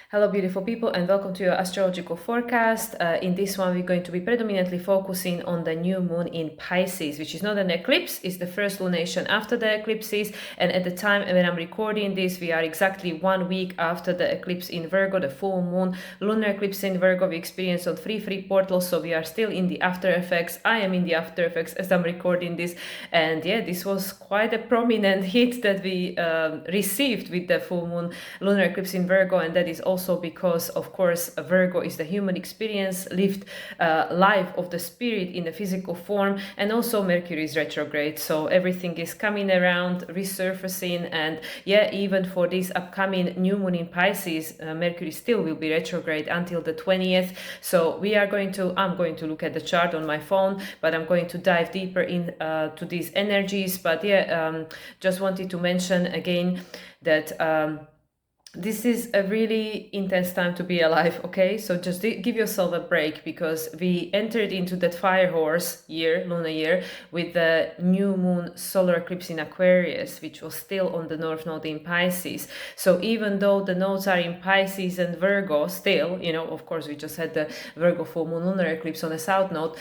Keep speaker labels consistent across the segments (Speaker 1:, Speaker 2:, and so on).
Speaker 1: Hello, beautiful people, and welcome to your astrological forecast. In this one, we're going to be predominantly focusing on the new moon in Pisces, which is not an eclipse, it's the first lunation after the eclipses. And at the time when I'm recording this, we are exactly 1 week after the eclipse in Virgo, the full moon lunar eclipse in Virgo. We experienced on free portals, so we are still in the after effects. I am in the after effects as I'm recording this. And yeah, this was quite a prominent hit that we received with the full moon lunar eclipse in Virgo, and that is also because, of course, Virgo is the human experience, lived life of the spirit in the physical form, and also Mercury is retrograde, so everything is coming around, resurfacing. And yeah, even for this upcoming new moon in Pisces, Mercury still will be retrograde until the 20th. So I'm going to look at the chart on my phone, but I'm going to dive deeper in to these energies. But yeah, just wanted to mention again that this is a really intense time to be alive, okay? So just give yourself a break, because we entered into that fire horse year, lunar year, with the new moon solar eclipse in Aquarius, which was still on the north node in Pisces. So even though the nodes are in Pisces and Virgo still, of course, we just had the Virgo full moon lunar eclipse on the south node,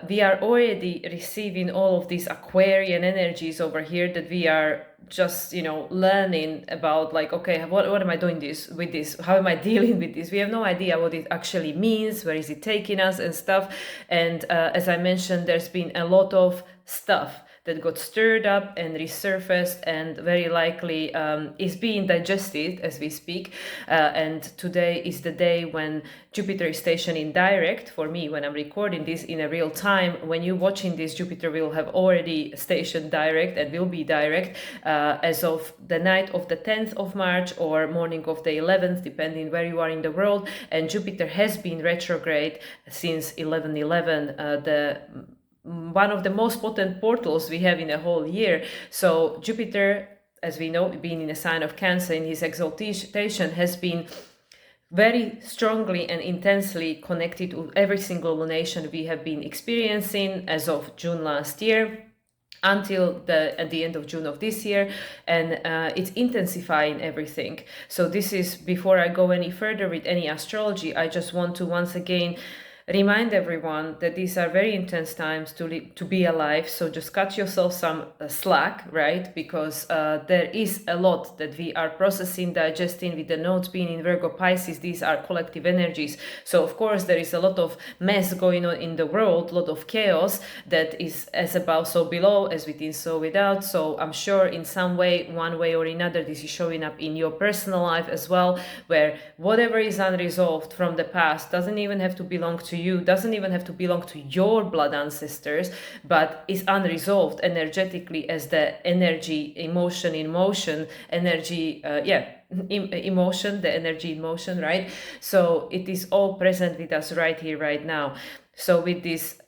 Speaker 1: we are already receiving all of these Aquarian energies over here that we are just learning about, like, okay, what am I doing with this, how am I dealing with this? We have no idea what it actually means, where is it taking us and stuff. And as I mentioned, there's been a lot of stuff that got stirred up and resurfaced, and very likely is being digested as we speak. And today is the day when Jupiter is stationed in direct. For me, when I'm recording this in a real time, when you're watching this, Jupiter will have already stationed direct and will be direct as of the night of the 10th of March or morning of the 11th, depending where you are in the world. And Jupiter has been retrograde since 11/11, one of the most potent portals we have in a whole year. So Jupiter, as we know, being in a sign of Cancer in his exaltation, has been very strongly and intensely connected to every single lunation we have been experiencing as of June last year until at the end of June of this year, and it's intensifying everything. So this is, before I go any further with any astrology, I just want to once again remind everyone that these are very intense times to be alive. So just cut yourself some slack, right? Because there is a lot that we are processing, digesting, with the nodes being in Virgo Pisces. These are collective energies. So of course there is a lot of mess going on in the world, a lot of chaos that is as above so below, as within so without. So I'm sure in some way, one way or another, this is showing up in your personal life as well, where whatever is unresolved from the past doesn't even have to belong to you, doesn't even have to belong to your blood ancestors, but is unresolved energetically as the energy, emotion in motion, energy, emotion, the energy in motion, right? So it is all present with us right here, right now. So with this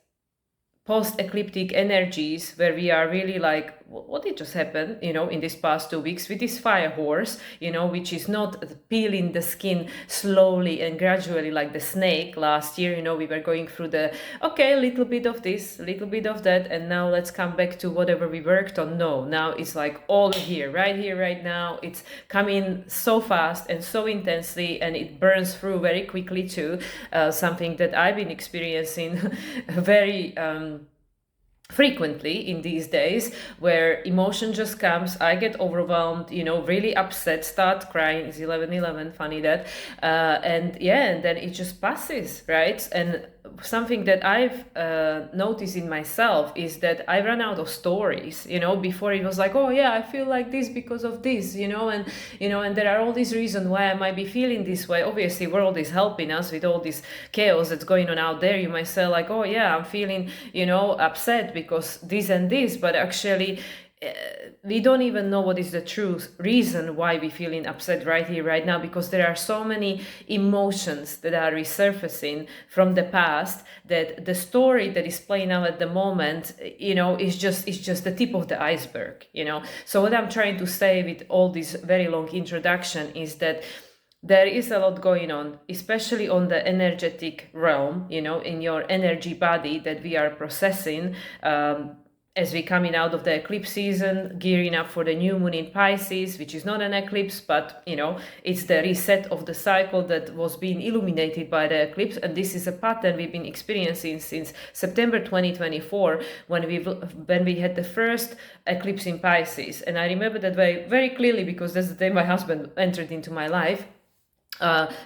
Speaker 1: post-ecliptic energies, where we are really like, what did just happen, in these past 2 weeks with this fire horse, which is not peeling the skin slowly and gradually like the snake last year. We were going through the, okay, a little bit of this, a little bit of that, and now let's come back to whatever we worked on. No, now it's like all here, right now. It's coming so fast and so intensely, and it burns through very quickly too. Something that I've been experiencing very frequently in these days, where emotion just comes, I get overwhelmed, really upset, start crying. It's 11/11, funny that, and then it just passes, right? And something that I've noticed in myself is that I run out of stories. Before it was like, oh yeah, I feel like this because of this, and there are all these reasons why I might be feeling this way. Obviously, world is helping us with all this chaos that's going on out there. You might say like, oh yeah, I'm feeling, upset because this and this, but actually we don't even know what is the true reason why we're feeling upset right here, right now, because there are so many emotions that are resurfacing from the past, that the story that is playing out at the moment, is just the tip of the iceberg, So what I'm trying to say with all this very long introduction is that there is a lot going on, especially on the energetic realm, in your energy body that we are processing. as we coming out of the eclipse season, gearing up for the new moon in Pisces, which is not an eclipse, but it's the reset of the cycle that was being illuminated by the eclipse. And this is a pattern we've been experiencing since September 2024, when we had the first eclipse in Pisces. And I remember that very, very clearly, because that's the day my husband entered into my life.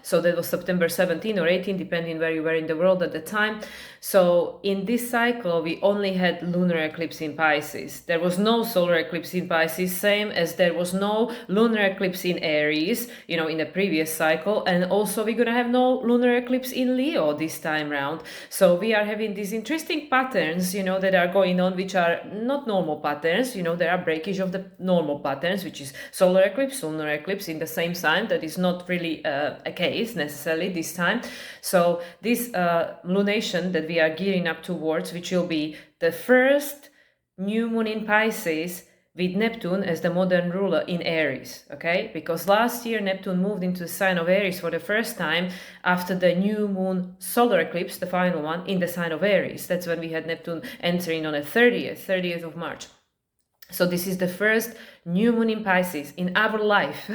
Speaker 1: So that was September 17 or 18, depending where you were in the world at the time. So in this cycle, we only had lunar eclipse in Pisces. There was no solar eclipse in Pisces, same as there was no lunar eclipse in Aries, in the previous cycle. And also we're going to have no lunar eclipse in Leo this time round. So we are having these interesting patterns, that are going on, which are not normal patterns. There are breakage of the normal patterns, which is solar eclipse, lunar eclipse in the same sign. That is not really a case necessarily this time. So this lunation that we are gearing up towards, which will be the first new moon in Pisces with Neptune as the modern ruler in Aries, okay? Because last year Neptune moved into the sign of Aries for the first time after the new moon solar eclipse, the final one, in the sign of Aries. That's when we had Neptune entering on the 30th of March. So this is the first new moon in Pisces in our life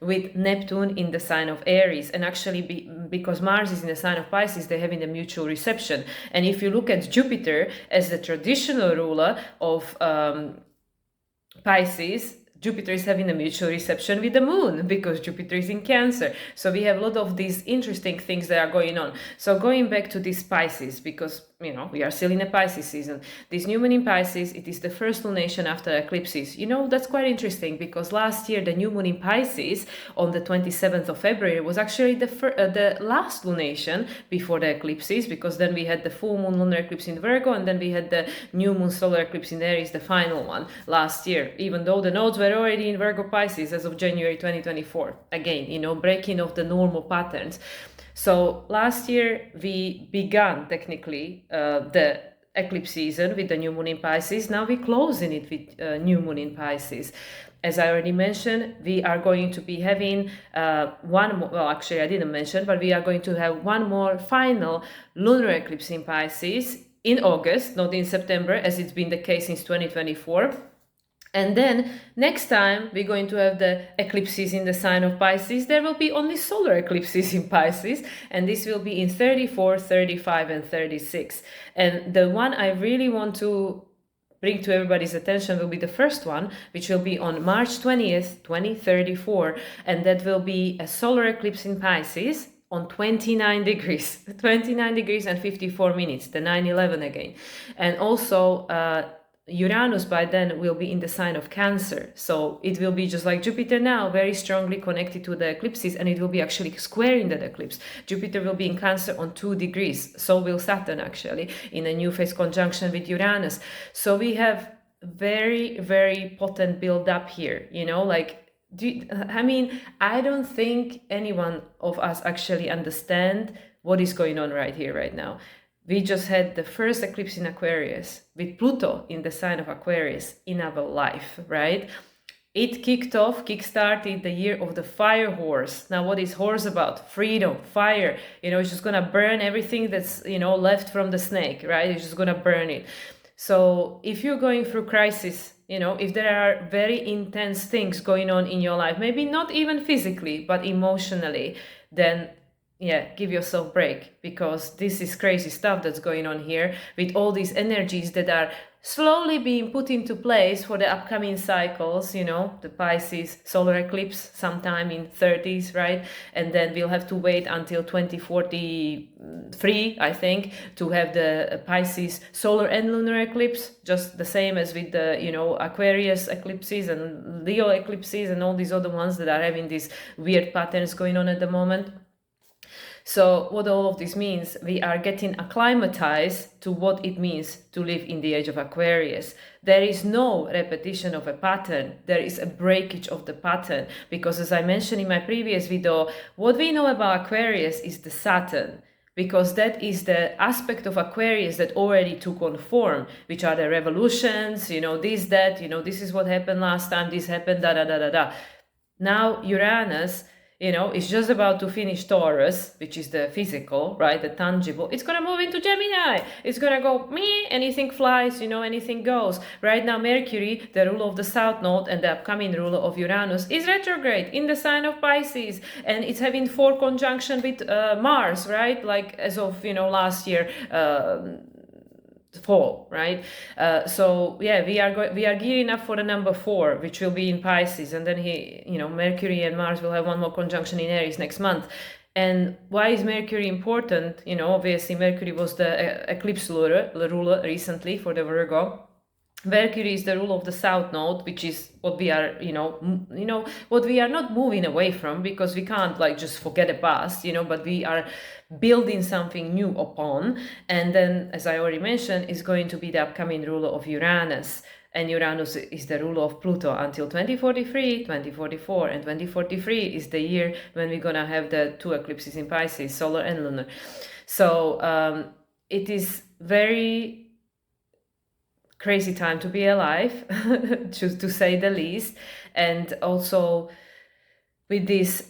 Speaker 1: with Neptune in the sign of Aries. And actually, because Mars is in the sign of Pisces, they're having a mutual reception. And if you look at Jupiter as the traditional ruler of Pisces, Jupiter is having a mutual reception with the moon, because Jupiter is in Cancer. So we have a lot of these interesting things that are going on. So going back to this Pisces, because we are still in a Pisces season. This new moon in Pisces, it is the first lunation after eclipses. That's quite interesting, because last year the new moon in Pisces on the 27th of February was actually the last lunation before the eclipses, because then we had the full moon lunar eclipse in Virgo, and then we had the new moon solar eclipse in Aries, the final one last year, even though the nodes were already in Virgo Pisces as of January 2024. Again, breaking of the normal patterns. So last year we began technically the eclipse season with the new moon in Pisces. Now we're closing it with new moon in Pisces. As I already mentioned, we are going to be having one more, well, actually I didn't mention, but we are going to have one more final lunar eclipse in Pisces in August, not in September, as it's been the case since 2024. And then next time we're going to have the eclipses in the sign of Pisces. There will be only solar eclipses in Pisces, and this will be in 34, 35, and 36. And the one I really want to bring to everybody's attention will be the first one, which will be on March 20th, 2034, and that will be a solar eclipse in Pisces on 29 degrees and 54 minutes, the 9/11 again. And also Uranus by then will be in the sign of Cancer. So it will be just like Jupiter now, very strongly connected to the eclipses, and it will be actually squaring that eclipse. Jupiter will be in Cancer on 2 degrees. So will Saturn actually in a new phase conjunction with Uranus. So we have very, very potent build up here, I don't think anyone of us actually understand what is going on right here, right now. We just had the first eclipse in Aquarius with Pluto in the sign of Aquarius in our life, right? It kickstarted the year of the fire horse. Now, what is horse about? Freedom, fire. It's just going to burn everything that's, left from the snake, right? It's just going to burn it. So if you're going through crisis, if there are very intense things going on in your life, maybe not even physically, but emotionally, then give yourself a break, because this is crazy stuff that's going on here with all these energies that are slowly being put into place for the upcoming cycles, the Pisces solar eclipse sometime in 30s, right? And then we'll have to wait until 2043, I think, to have the Pisces solar and lunar eclipse, just the same as with the, Aquarius eclipses and Leo eclipses and all these other ones that are having these weird patterns going on at the moment. So what all of this means, we are getting acclimatized to what it means to live in the age of Aquarius. There is no repetition of a pattern. There is a breakage of the pattern, because as I mentioned in my previous video, what we know about Aquarius is the Saturn, because that is the aspect of Aquarius that already took on form, which are the revolutions, this, that, this is what happened last time, this happened, da, da, da, da, da. Now Uranus It's just about to finish Taurus, which is the physical, right? The tangible. It's going to move into Gemini. It's going to go, me, anything flies, anything goes. Right now, Mercury, the ruler of the South Node and the upcoming ruler of Uranus, is retrograde in the sign of Pisces. And it's having 4 conjunction with Mars, right? Like as of, last year, fall, right? So yeah, we are gearing up for the number 4, which will be in Pisces, and then Mercury and Mars will have one more conjunction in Aries next month. And why is Mercury important? Obviously Mercury was the eclipse ruler recently for the Virgo. Mercury is the rule of the South Node, which is what we are, what we are not moving away from, because we can't like just forget the past, but we are building something new upon. And then, as I already mentioned, is going to be the upcoming ruler of Uranus. And Uranus is the ruler of Pluto until 2043, 2044, and 2043 is the year when we're gonna have the 2 eclipses in Pisces, solar and lunar. So it is very crazy time to be alive, to say the least. And also with this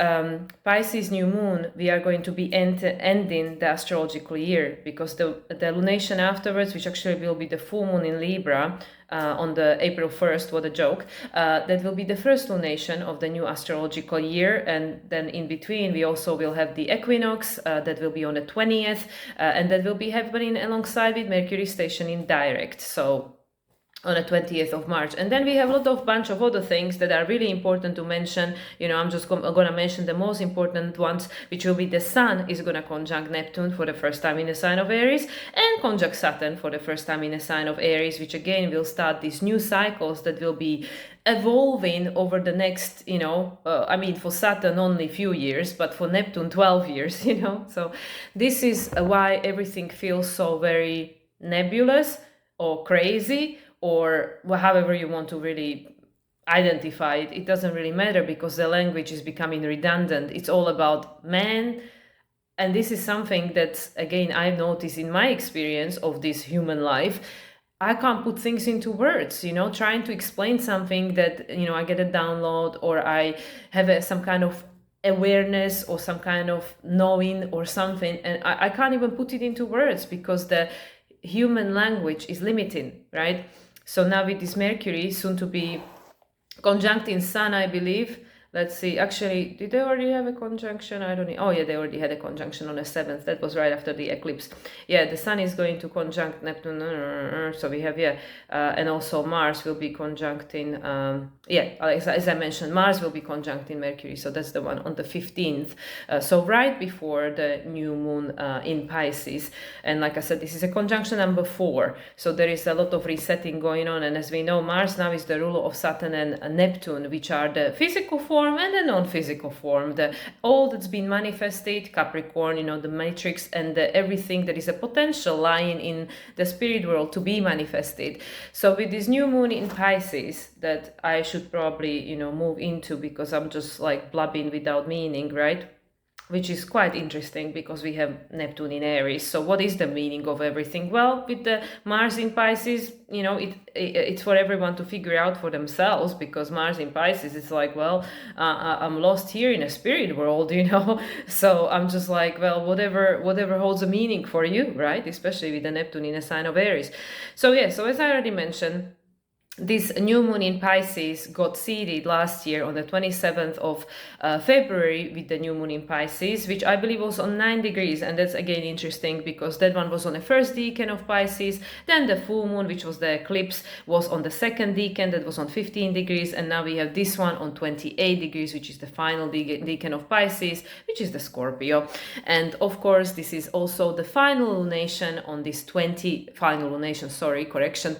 Speaker 1: Pisces New Moon, we are going to be ending the astrological year, because the lunation afterwards, which actually will be the full moon in Libra on the April 1st, what a joke, that will be the first lunation of the new astrological year. And then in between, we also will have the equinox that will be on the 20th, and that will be happening alongside with Mercury station in direct. So on the 20th of March. And then we have a bunch of other things that are really important to mention. I'm just going to mention the most important ones, which will be the Sun is going to conjunct Neptune for the first time in the sign of Aries, and conjunct Saturn for the first time in the sign of Aries, which again will start these new cycles that will be evolving over the next, for Saturn only few years, but for Neptune 12 years, So this is why everything feels so very nebulous or crazy, or however you want to really identify it. It doesn't really matter, because the language is becoming redundant. It's all about man. And this is something that, again, I've noticed in my experience of this human life. I can't put things into words, trying to explain something that, I get a download, or I have some kind of awareness or some kind of knowing or something, and I can't even put it into words, because the human language is limiting, right? So now with this Mercury soon to be conjuncting Sun, I believe. Let's see, actually, did they already have a conjunction? I don't know. Oh yeah, they already had a conjunction on the 7th. That was right after the eclipse. Yeah, the Sun is going to conjunct Neptune. So we have, and also Mars will be conjuncting, as I mentioned, Mars will be conjuncting Mercury. So that's the one on the 15th. So right before the new moon in Pisces. And like I said, this is a conjunction number 4. So there is a lot of resetting going on. And as we know, Mars now is the ruler of Saturn and Neptune, which are the physical form and the non-physical form, all that's been manifested, Capricorn, the matrix, and everything that is a potential lying in the spirit world to be manifested. So with this new moon in Pisces that I should probably, move into, because I'm just like blabbing without meaning, right? Which is quite interesting, because we have Neptune in Aries. So what is the meaning of everything? Well, with the Mars in Pisces, it's for everyone to figure out for themselves, because Mars in Pisces, it's like, well, I'm lost here in a spirit world, So I'm just like, well, whatever holds a meaning for you, right? Especially with the Neptune in a sign of Aries. So as I already mentioned, this new moon in Pisces got seeded last year on the 27th of February with the new moon in Pisces, which I believe was on 9 degrees. And that's again interesting, because that one was on the first decan of Pisces. Then the full moon, which was the eclipse, was on the second decan, that was on 15 degrees. And now we have this one on 28 degrees, which is the final decan of Pisces, which is the Scorpio. And of course, this is also the final lunation on this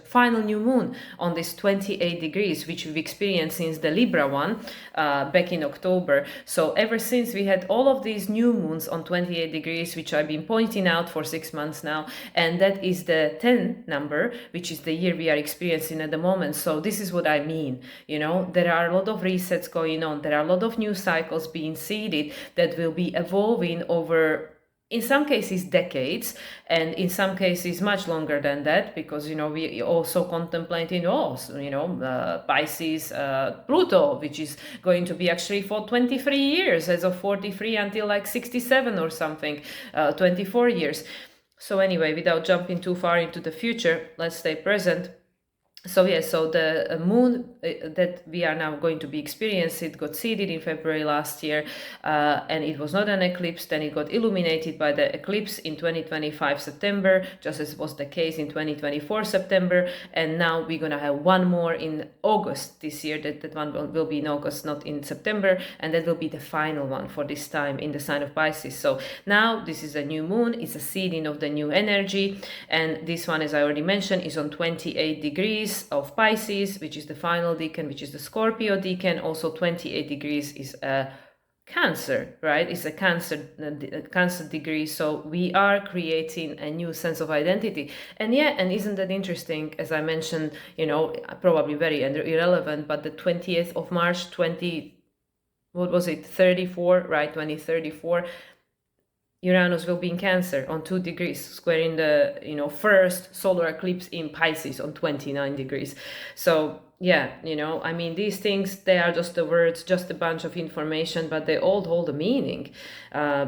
Speaker 1: final new moon on this 28 degrees, which we've experienced since the Libra one back in October. So ever since, we had all of these new moons on 28 degrees, which I've been pointing out for 6 months now, and that is the 10 number, which is the year we are experiencing at the moment. So this is what I mean, there are a lot of resets going on, there are a lot of new cycles being seeded that will be evolving over in some cases decades, and in some cases much longer than that, because we also contemplating also Pisces Pluto, which is going to be actually for 23 years, as of 43 until like 67 or something, 24 years. So anyway, without jumping too far into the future, let's stay present. So yeah, so the moon that we are now going to be experiencing, it got seeded in February last year, and it was not an eclipse. Then it got illuminated by the eclipse in 2025 September, just as was the case in 2024 September. And now we're going to have one more in August this year. That one will be in August, not in September. And that will be the final one for this time in the sign of Pisces. So now this is a new moon. It's a seeding of the new energy. And this one, as I already mentioned, is on 28 degrees of Pisces, which is the final decan, which is the Scorpio decan. Also 28 degrees is a Cancer, right? It's a Cancer degree. So we are creating a new sense of identity. And yeah, and isn't that interesting? As I mentioned, probably very irrelevant, but the 20th of March 34, right? 2034, Uranus will be in Cancer on 2 degrees, squaring the first solar eclipse in Pisces on 29 degrees. So yeah, I mean, these things, they are just the words, just a bunch of information, but they all hold a meaning,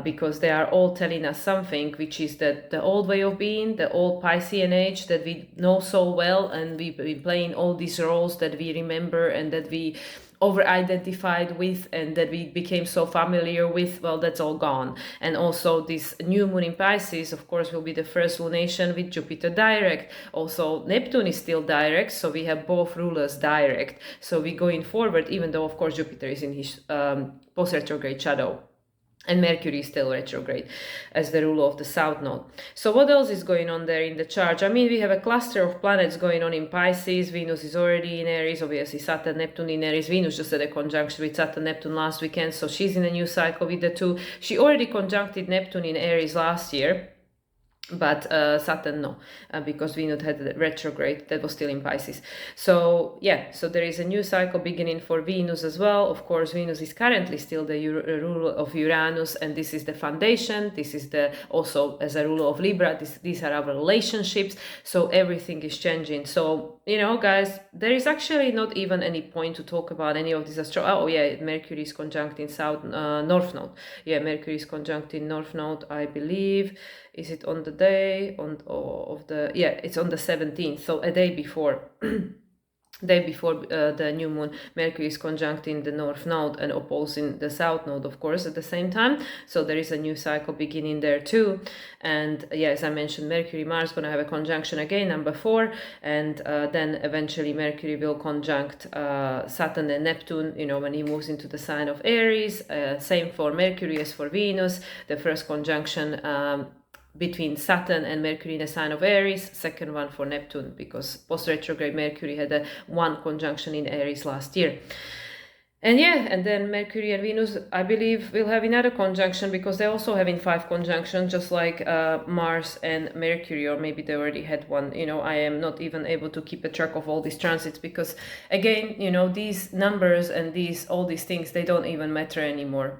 Speaker 1: because they are all telling us something, which is that the old way of being, the old Piscean age that we know so well, and we've been playing all these roles that we remember and that we over-identified with and that we became so familiar with, well, that's all gone. And also this new moon in Pisces, of course, will be the first lunation with Jupiter direct. Also Neptune is still direct, so we have both rulers direct. So we're going forward, even though of course Jupiter is in his post-retrograde shadow. And Mercury is still retrograde as the ruler of the south node. So what else is going on there in the chart? I mean, we have a cluster of planets going on in Pisces. Venus is already in Aries, obviously Saturn, Neptune in Aries. Venus just had a conjunction with Saturn, Neptune last weekend, so she's in a new cycle with the two. She already conjuncted Neptune in Aries last year, but Saturn no, because Venus had the retrograde that was still in Pisces. So yeah, so there is a new cycle beginning for Venus as well. Of course, Venus is currently still the ruler of Uranus, and this is the foundation. This is the also as a ruler of Libra. These are our relationships. So everything is changing. So guys, there is actually not even any point to talk about any of these oh yeah, Mercury is conjunct in North Node. Yeah, Mercury is conjunct in North Node, I believe. Is it on the day it's on the 17th, so a day before the new moon. Mercury is conjunct in the North Node and opposing the South Node, of course, at the same time. So there is a new cycle beginning there too. And yeah, as I mentioned, Mercury-Mars going to have a conjunction again, number 4. And then eventually Mercury will conjunct Saturn and Neptune, when he moves into the sign of Aries. Same for Mercury as for Venus. The first conjunction between Saturn and Mercury in the sign of Aries, second one for Neptune, because post-retrograde Mercury had a 1 conjunction in Aries last year. And yeah, and then Mercury and Venus, I believe, will have another conjunction, because they're also having 5 conjunctions, just like Mars and Mercury, or maybe they already had one. I am not even able to keep a track of all these transits, because again, these numbers and all these things, they don't even matter anymore.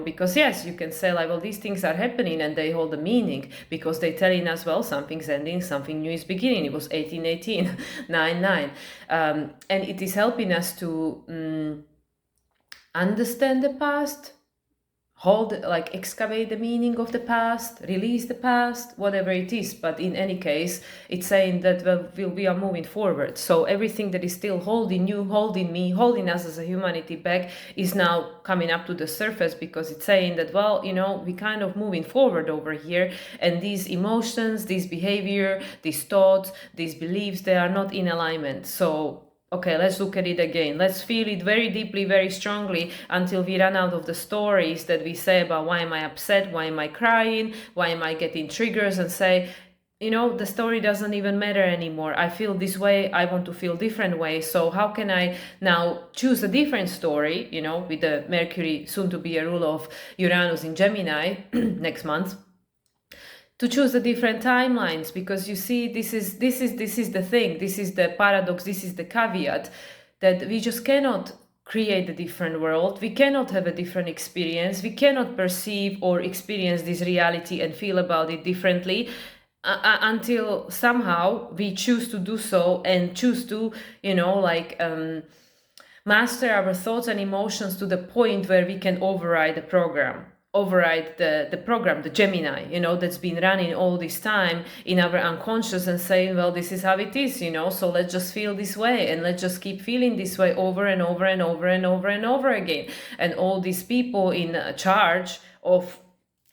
Speaker 1: Because yes, you can say like, well, these things are happening and they hold a meaning, because they're telling us, well, something's ending, something new is beginning. It was 1818, 99. And it is helping us to understand the past, excavate the meaning of the past, release the past, whatever it is. But in any case, it's saying that we are moving forward. So everything that is still holding you, holding me, holding us as a humanity back is now coming up to the surface, because it's saying that, well, we kind of moving forward over here, and these emotions, this behavior, these thoughts, these beliefs, they are not in alignment. So okay, let's look at it again. Let's feel it very deeply, very strongly, until we run out of the stories that we say about why am I upset, why am I crying, why am I getting triggers, and say, the story doesn't even matter anymore. I feel this way, I want to feel different way. So how can I now choose a different story, with the Mercury soon to be a ruler of Uranus in Gemini next month, to choose the different timelines, because you see, this is the thing, this is the paradox, this is the caveat, that we just cannot create a different world. We cannot have a different experience. We cannot perceive or experience this reality and feel about it differently until somehow we choose to do so and choose to, master our thoughts and emotions to the point where we can override the program, override the program, the Gemini, that's been running all this time in our unconscious, and saying, well, this is how it is, so let's just feel this way, and let's just keep feeling this way over and over and over and over and over again. And all these people in charge of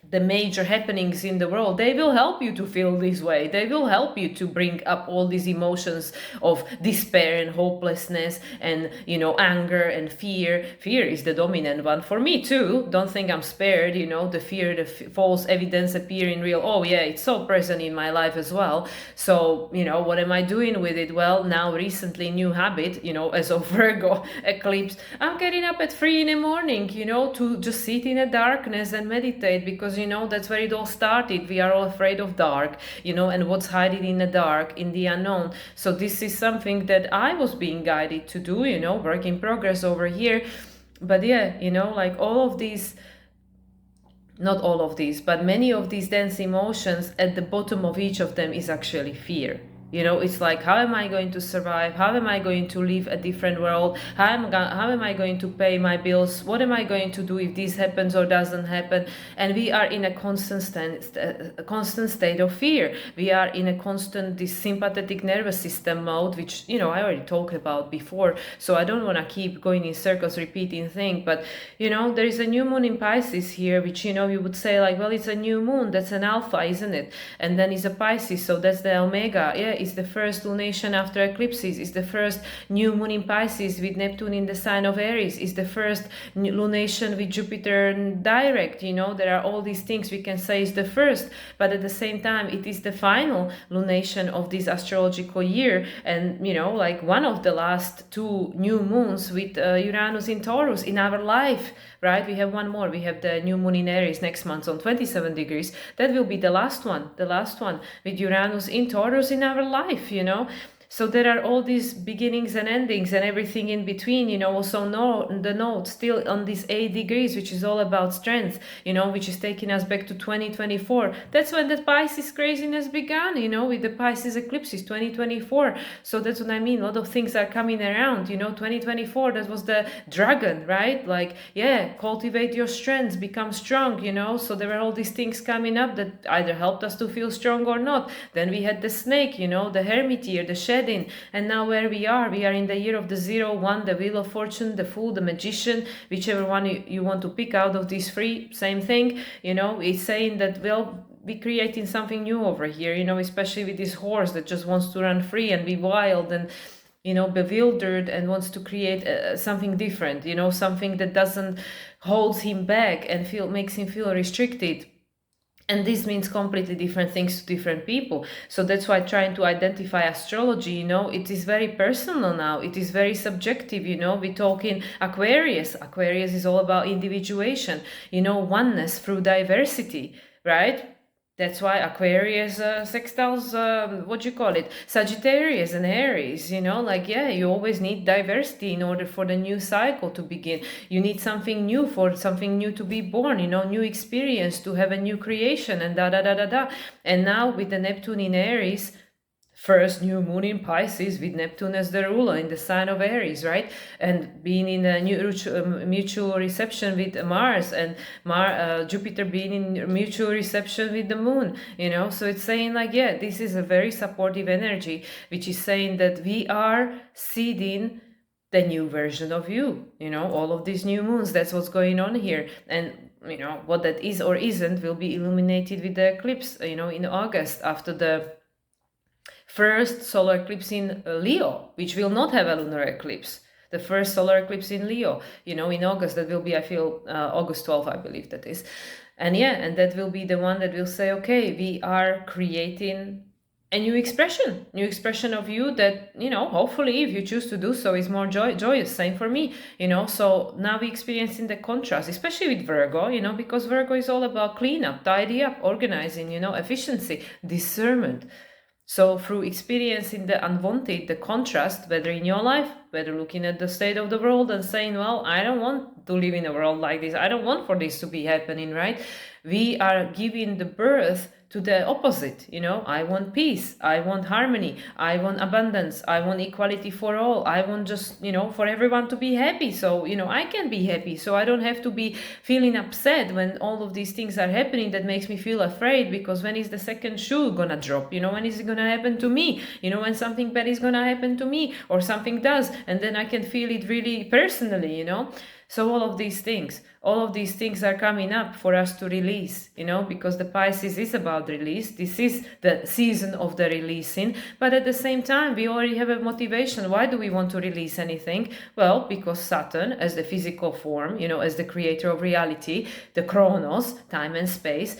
Speaker 1: the major happenings in the world, they will help you to feel this way. They will help you to bring up all these emotions of despair and hopelessness and, anger and fear. Fear is the dominant one for me too. Don't think I'm spared, the fear, the false evidence appearing real. Oh yeah, it's so present in my life as well. So, what am I doing with it? Well, now recently, new habit, as of Virgo eclipse, I'm getting up at 3 in the morning, to just sit in the darkness and meditate, because that's where it all started. We are all afraid of dark, and what's hiding in the dark, in the unknown. So this is something that I was being guided to do, work in progress over here. But yeah, like all of these, not all of these, but many of these dense emotions, at the bottom of each of them is actually fear. It's like, how am I going to survive? How am I going to live a different world? How am I going to pay my bills? What am I going to do if this happens or doesn't happen? And we are in a constant state of fear. We are in a constant, this sympathetic nervous system mode, which, I already talked about before. So I don't want to keep going in circles, repeating things. But, there is a new moon in Pisces here, which, you would say like, well, it's a new moon. That's an alpha, isn't it? And then it's a Pisces. So that's the omega. Yeah. It's the first lunation after eclipses. It's the first new moon in Pisces with Neptune in the sign of Aries. It's the first lunation with Jupiter direct. There are all these things we can say is the first, but at the same time, it is the final lunation of this astrological year. And, like one of the last 2 new moons with Uranus in Taurus in our life, right? We have one more. We have the new moon in Aries next month on 27 degrees. That will be the last one with Uranus in Taurus in our life, So there are all these beginnings and endings and everything in between, also the note still on this 8 degrees, which is all about strength, which is taking us back to 2024. That's when the Pisces craziness began, with the Pisces eclipses, 2024. So that's what I mean. A lot of things are coming around, 2024, that was the dragon, right? Like, yeah, cultivate your strengths, become strong, So there were all these things coming up that either helped us to feel strong or not. Then we had the snake, the hermiteer, the shedding. And now where we are in the year of the 0-1, the wheel of fortune, the fool, the magician, whichever one you want to pick out of these 3, same thing. It's saying that we'll be creating something new over here, especially with this horse that just wants to run free and be wild and bewildered and wants to create something different, something that doesn't holds him back and makes him feel restricted. And this means completely different things to different people. So that's why trying to identify astrology, it is very personal now. It is very subjective, we talk in Aquarius. Aquarius is all about individuation, oneness through diversity, right? That's why Aquarius sextiles, Sagittarius and Aries, you always need diversity in order for the new cycle to begin. You need something new for something new to be born, new experience, to have a new creation and da-da-da-da-da. And now with the Neptune in Aries, first new moon in Pisces with Neptune as the ruler in the sign of Aries, right? And being in a mutual reception with Mars, and Jupiter being in mutual reception with the moon, So it's saying like, yeah, this is a very supportive energy, which is saying that we are seeding the new version of you, all of these new moons. That's what's going on here. And what that is or isn't will be illuminated with the eclipse, in August, after the first solar eclipse in Leo, which will not have a lunar eclipse. The first solar eclipse in Leo, in August. That will be, I feel, August 12th, I believe that is. And yeah, and that will be the one that will say, okay, we are creating a new expression of you that, hopefully, if you choose to do so, is more joyous. Same for me, So now we're experiencing the contrast, especially with Virgo, because Virgo is all about cleanup, tidy up, organizing, efficiency, discernment. So through experiencing the unwanted, the contrast, whether in your life, whether looking at the state of the world and saying, well, I don't want to live in a world like this. I don't want for this to be happening, right? We are giving the birth to the opposite. I want peace, I want harmony, I want abundance, I want equality for all, I want just for everyone to be happy, so I can be happy, so I don't have to be feeling upset when all of these things are happening. That makes me feel afraid, because when is the second shoe gonna drop? When is it gonna happen to me? When something bad is gonna happen to me, or something does, and then I can feel it really personally. So all of these things are coming up for us to release, because the Pisces is about release. This is the season of the releasing, but at the same time, we already have a motivation. Why do we want to release anything? Well, because Saturn, as the physical form, as the creator of reality, the Chronos, time and space,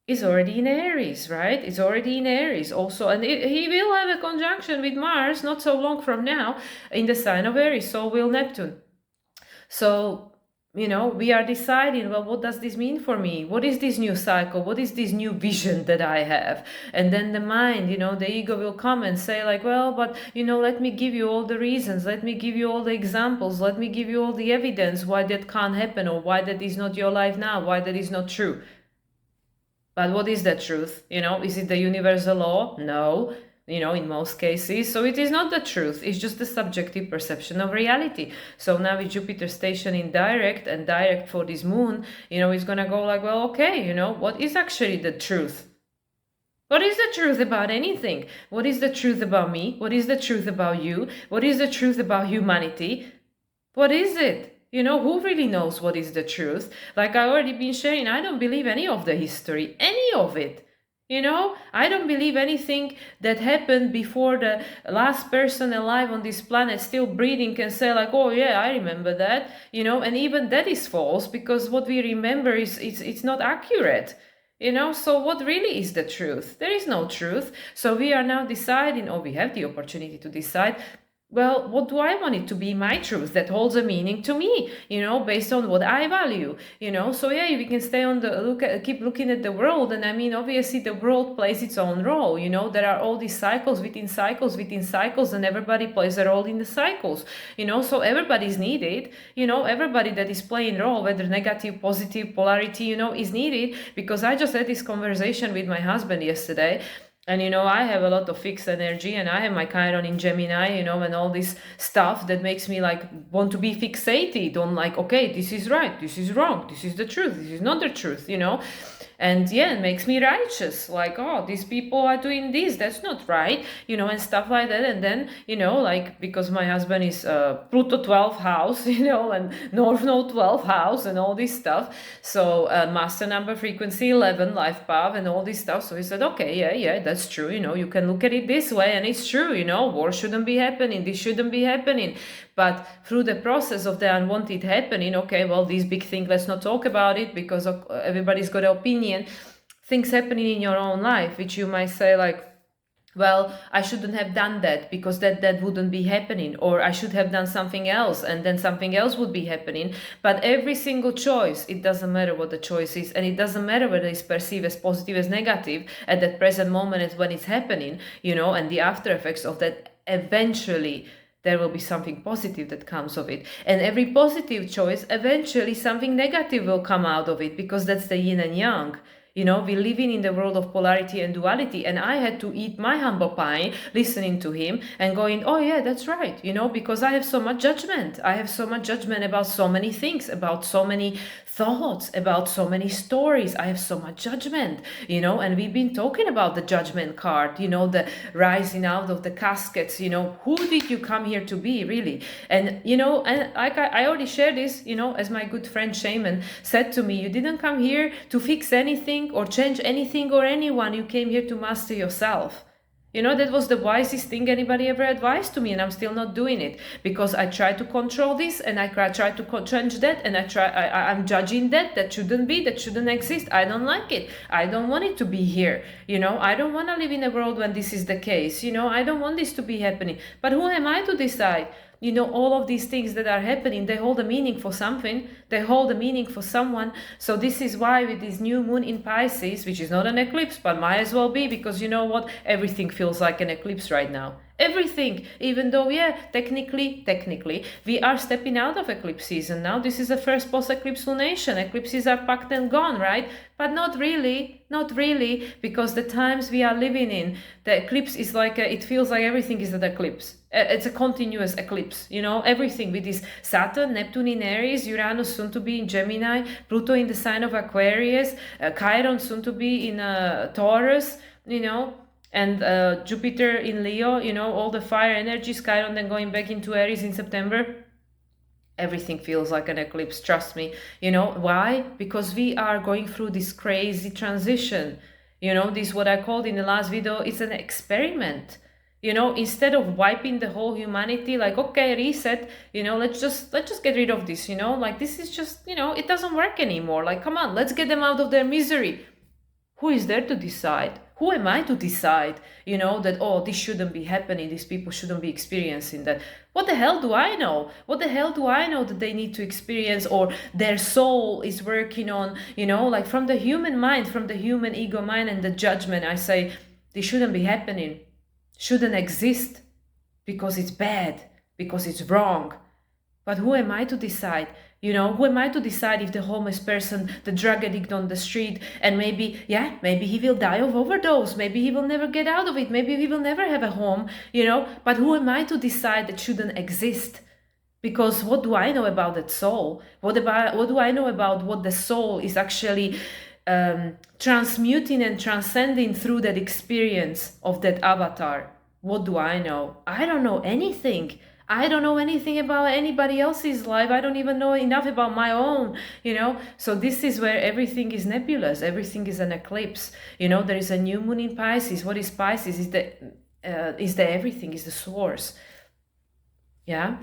Speaker 1: is already in Aries, right? It's already in Aries also, and he will have a conjunction with Mars not so long from now in the sign of Aries, so will Neptune. So, we are deciding, well, what does this mean for me? What is this new cycle? What is this new vision that I have? And then the mind, the ego will come and say like, well, but, let me give you all the reasons. Let me give you all the examples. Let me give you all the evidence why that can't happen, or why that is not your life now, why that is not true. But what is the truth? Is it the universal law? No. In most cases. So it is not the truth. It's just the subjective perception of reality. So now with Jupiter stationing direct, and direct for this moon, it's going to go like, well, okay, what is actually the truth? What is the truth about anything? What is the truth about me? What is the truth about you? What is the truth about humanity? What is it? Who really knows what is the truth? Like I already been sharing, I don't believe any of the history, any of it. I don't believe anything that happened before the last person alive on this planet still breathing can say like, oh yeah, I remember that, and even that is false, because what we remember it's not accurate. So what really is the truth? There is no truth. So we are now deciding, or we have the opportunity to decide, well, what do I want it to be my truth that holds a meaning to me, based on what I value, so yeah, we can stay on keep looking at the world. And I mean, obviously the world plays its own role, there are all these cycles within cycles within cycles, and everybody plays a role in the cycles, so everybody's needed, everybody that is playing role, whether negative, positive, polarity, is needed. Because I just had this conversation with my husband yesterday. And I have a lot of fixed energy, and I have my Chiron in Gemini, and all this stuff that makes me like want to be fixated on like, okay, this is right, this is wrong, this is the truth, this is not the truth, and yeah, it makes me righteous, like, oh, these people are doing this, that's not right, and stuff like that. And then like, because my husband is Pluto 12th house, and North Node 12th house and all this stuff, so master number frequency 11 life path and all this stuff. So he said, okay, yeah, that's true, you can look at it this way, and it's true, war shouldn't be happening, this shouldn't be happening. But through the process of the unwanted happening, okay, well, this big thing, let's not talk about it, because everybody's got an opinion. Things happening in your own life, which you might say like, well, I shouldn't have done that, because that wouldn't be happening, or I should have done something else, and then something else would be happening. But every single choice, it doesn't matter what the choice is, and it doesn't matter whether it's perceived as positive, as negative at that present moment when it's happening, and the after effects of that, eventually there will be something positive that comes of it. And every positive choice, eventually something negative will come out of it, because that's the yin and yang. We're living in the world of polarity and duality, and I had to eat my humble pie listening to him and going, oh yeah, that's right, because I have so much judgment. I have so much judgment about so many things, about so many thoughts, about so many stories. I have so much judgment, and we've been talking about the judgment card, the rising out of the caskets, who did you come here to be, really? And, and like I already shared this, as my good friend Shaman said to me, you didn't come here to fix anything or change anything or anyone. You came here to master yourself. That was the wisest thing anybody ever advised to me, and I'm still not doing it, because I try to control this, and I try to change that, and I'm judging that shouldn't be, that shouldn't exist. I don't like it. I don't want it to be here. I don't want to live in a world when this is the case. I don't want this to be happening. But who am I to decide? You know, all of these things that are happening, they hold a meaning for something, they hold a meaning for someone. So this is why with this new moon in Pisces, which is not an eclipse, but might as well be, because you know what, everything feels like an eclipse right now. Everything, even though, yeah, technically we are stepping out of eclipse season now. This is the first post-eclipse lunation. Eclipses are packed and gone, right? But not really, because the times we are living in, the eclipse is like it feels like everything is an eclipse. It's a continuous eclipse, you know, everything with this Saturn, Neptune in Aries, Uranus soon to be in Gemini, Pluto in the sign of Aquarius, Chiron soon to be in Taurus, you know, and Jupiter in Leo, you know, all the fire energies, Chiron then going back into Aries in September. Everything feels like an eclipse, trust me. You know why? Because we are going through this crazy transition. You know, this what I called in the last video, it's an experiment. You know, instead of wiping the whole humanity, like, okay, reset, you know, let's just get rid of this, you know, like this is just, you know, it doesn't work anymore. Like, come on, let's get them out of their misery. Who is there to decide? Who am I to decide, you know, that, oh, this shouldn't be happening, these people shouldn't be experiencing that? What the hell do I know? What the hell do I know that they need to experience, or their soul is working on, you know, like from the human mind, from the human ego mind and the judgment, I say, this shouldn't be happening, shouldn't exist, because it's bad, because it's wrong. But who am I to decide? You know, who am I to decide if the homeless person, the drug addict on the street, and maybe he will die of overdose, maybe he will never get out of it, maybe he will never have a home, you know, but who am I to decide that shouldn't exist? Because what do I know about that soul? What do I know about what the soul is actually transmuting and transcending through that experience of that avatar? What do I know? I don't know anything. I don't know anything about anybody else's life. I don't even know enough about my own, you know. So this is where everything is nebulous. Everything is an eclipse. You know, there is a new moon in Pisces. What is Pisces? Is the everything, is the source. Yeah,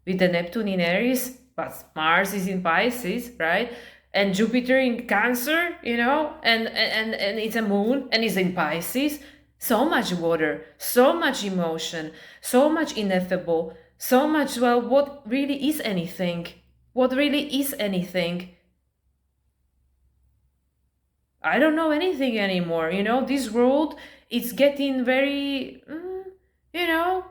Speaker 1: with the Neptune in Aries, but Mars is in Pisces, right? And Jupiter in Cancer, you know, and it's a moon and it's in Pisces. So much water, so much emotion, so much ineffable. So much, well, what really is anything? What really is anything? I don't know anything anymore, you know, this world is getting very, you know,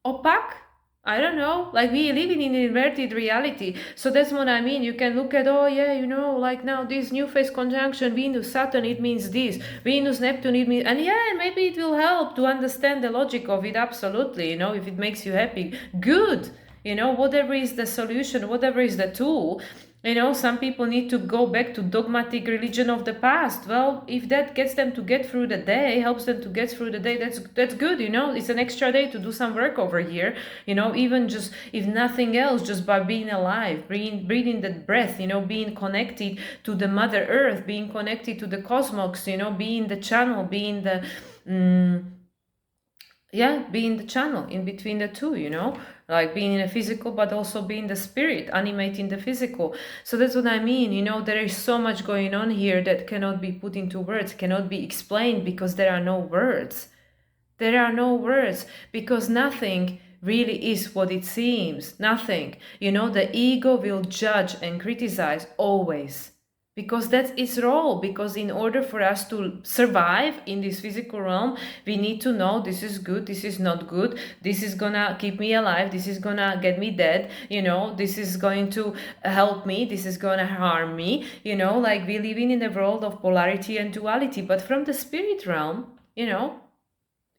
Speaker 1: opaque. I don't know, like we live in an inverted reality. So that's what I mean. You can look at, oh yeah, you know, like now this new phase conjunction, Venus, Saturn, it means this. Venus, Neptune, it means, and yeah, maybe it will help to understand the logic of it, absolutely, you know, if it makes you happy, good. You know, whatever is the solution, whatever is the tool. You know, some people need to go back to dogmatic religion of the past. Well, if that gets them to get through the day, helps them to get through the day, that's good, you know. It's an extra day to do some work over here, you know, even just, if nothing else, just by being alive, breathing that breath, you know, being connected to the Mother Earth, being connected to the cosmos, you know, being the channel, being the... being the channel in between the two, you know, like being in a physical, but also being the spirit, animating the physical. So that's what I mean, you know, there is so much going on here that cannot be put into words, cannot be explained, because there are no words. There are no words, because nothing really is what it seems. Nothing. You know, the ego will judge and criticize always. Because that's its role. Because in order for us to survive in this physical realm, we need to know this is good, this is not good, this is gonna keep me alive, this is gonna get me dead, you know, this is going to help me, this is gonna harm me, you know, like we living in a world of polarity and duality. But from the spirit realm, you know,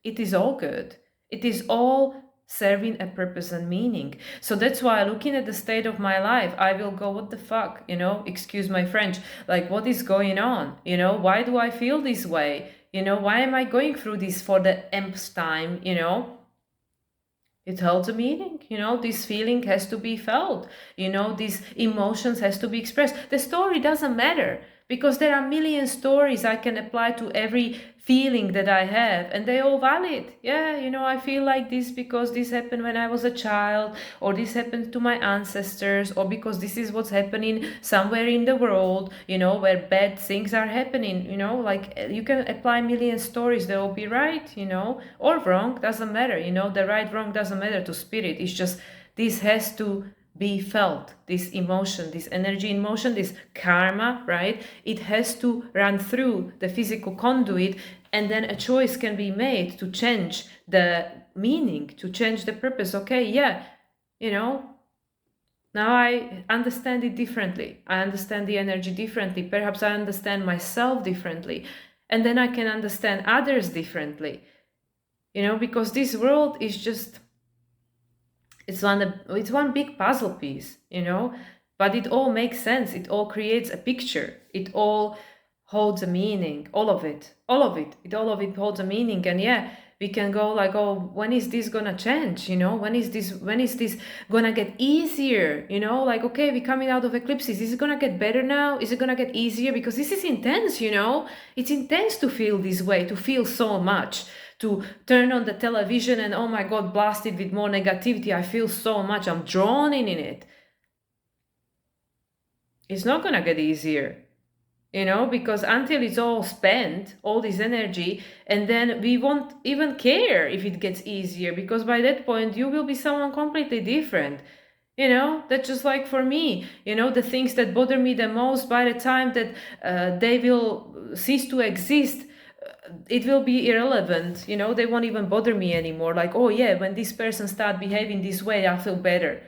Speaker 1: it is all good. It is all serving a purpose and meaning. So that's why, looking at the state of my life, I will go, what the fuck, you know, excuse my French, like what is going on, you know, why do I feel this way, you know, why am I going through this for the nth time, you know? It holds a meaning, you know, this feeling has to be felt, you know, these emotions has to be expressed. The story doesn't matter, because there are a million stories I can apply to every feeling that I have, and they're all valid. Yeah, you know, I feel like this because this happened when I was a child, or this happened to my ancestors, or because this is what's happening somewhere in the world, you know, where bad things are happening, you know, like you can apply a million stories, they'll all be right, you know, or wrong, doesn't matter, you know, the right, wrong doesn't matter to spirit. It's just This has to be felt, this emotion, this energy in motion, this karma, right? It has to run through the physical conduit, and then a choice can be made to change the meaning, to change the purpose. Okay, yeah, now I understand it differently. I understand the energy differently. Perhaps I understand myself differently. And then I can understand others differently. Because this world is just, it's one big puzzle piece, but it all makes sense. It all creates a picture. It all holds a meaning. All of it. All of it. All of it holds a meaning. And yeah, we can go like, oh, when is this gonna change? When is this gonna get easier? Like, okay, we're coming out of eclipses. Is it gonna get better now? Is it gonna get easier? Because this is intense, It's intense to feel this way, to feel so much, to turn on the television and, oh my God, blasted with more negativity. I feel so much. I'm drawn in it. It's not gonna get easier. Because until it's all spent, all this energy, and then we won't even care if it gets easier, because by that point you will be someone completely different. That's just like for me, the things that bother me the most, by the time that they will cease to exist, it will be irrelevant. They won't even bother me anymore. Like, oh yeah, when this person start behaving this way, I feel better.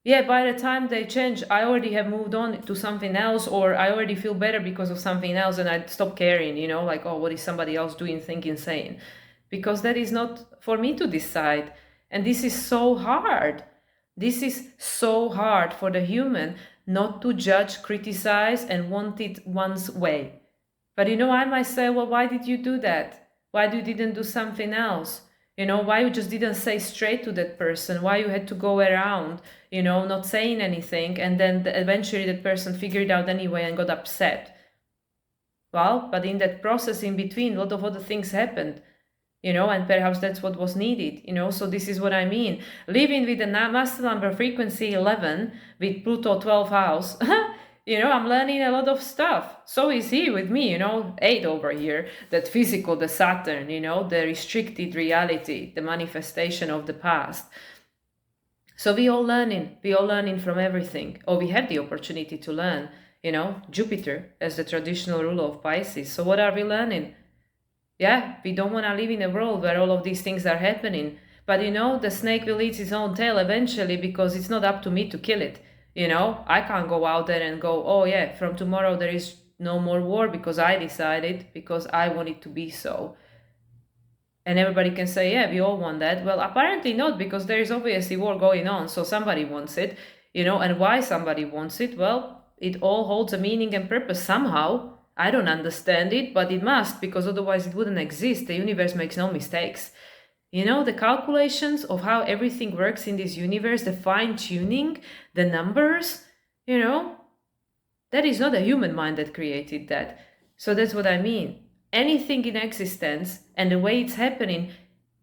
Speaker 1: Yeah, by the time they change, I already have moved on to something else, or I already feel better because of something else, and I stop caring, like, oh, what is somebody else doing, thinking, saying? Because that is not for me to decide. And this is so hard. This is so hard for the human not to judge, criticize, and want it one's way. But I might say, well, why did you do that? Why you didn't do something else? Why you just didn't say straight to that person? Why you had to go around, not saying anything, and then eventually that person figured it out anyway and got upset. Well, but in that process in between, a lot of other things happened, and perhaps that's what was needed, so this is what I mean. Living with the master number frequency 11 with Pluto 12th house, I'm learning a lot of stuff. So is he with me, 8 over here, that physical, the Saturn, the restricted reality, the manifestation of the past. So we all learning from everything, or we have the opportunity to learn, Jupiter as the traditional ruler of Pisces. So what are we learning? Yeah, we don't want to live in a world where all of these things are happening. But the snake will eat its own tail eventually, because it's not up to me to kill it. I can't go out there and go, oh yeah, from tomorrow there is no more war because I decided, because I want it to be so. And everybody can say, yeah, we all want that. Well, apparently not, because there is obviously war going on, so somebody wants it, and why somebody wants it? Well, it all holds a meaning and purpose somehow. I don't understand it, but it must, because otherwise it wouldn't exist. The universe makes no mistakes. The calculations of how everything works in this universe, the fine-tuning, the numbers, that is not a human mind that created that. So that's what I mean. Anything in existence and the way it's happening,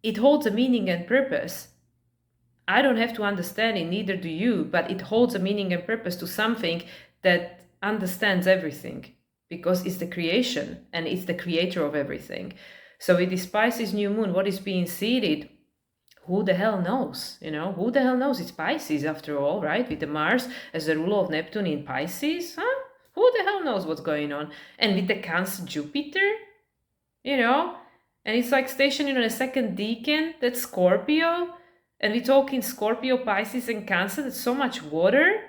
Speaker 1: it holds a meaning and purpose. I don't have to understand it, neither do you, but it holds a meaning and purpose to something that understands everything, because it's the creation and it's the creator of everything. So with this Pisces New Moon, what is being seeded, who the hell knows? Who the hell knows? It's Pisces after all, right? With the Mars as the ruler of Neptune in Pisces, huh? Who the hell knows what's going on? And with the Cancer Jupiter, and it's like stationing on a second decan, that's Scorpio, and we talk in Scorpio, Pisces, and Cancer, that's so much water.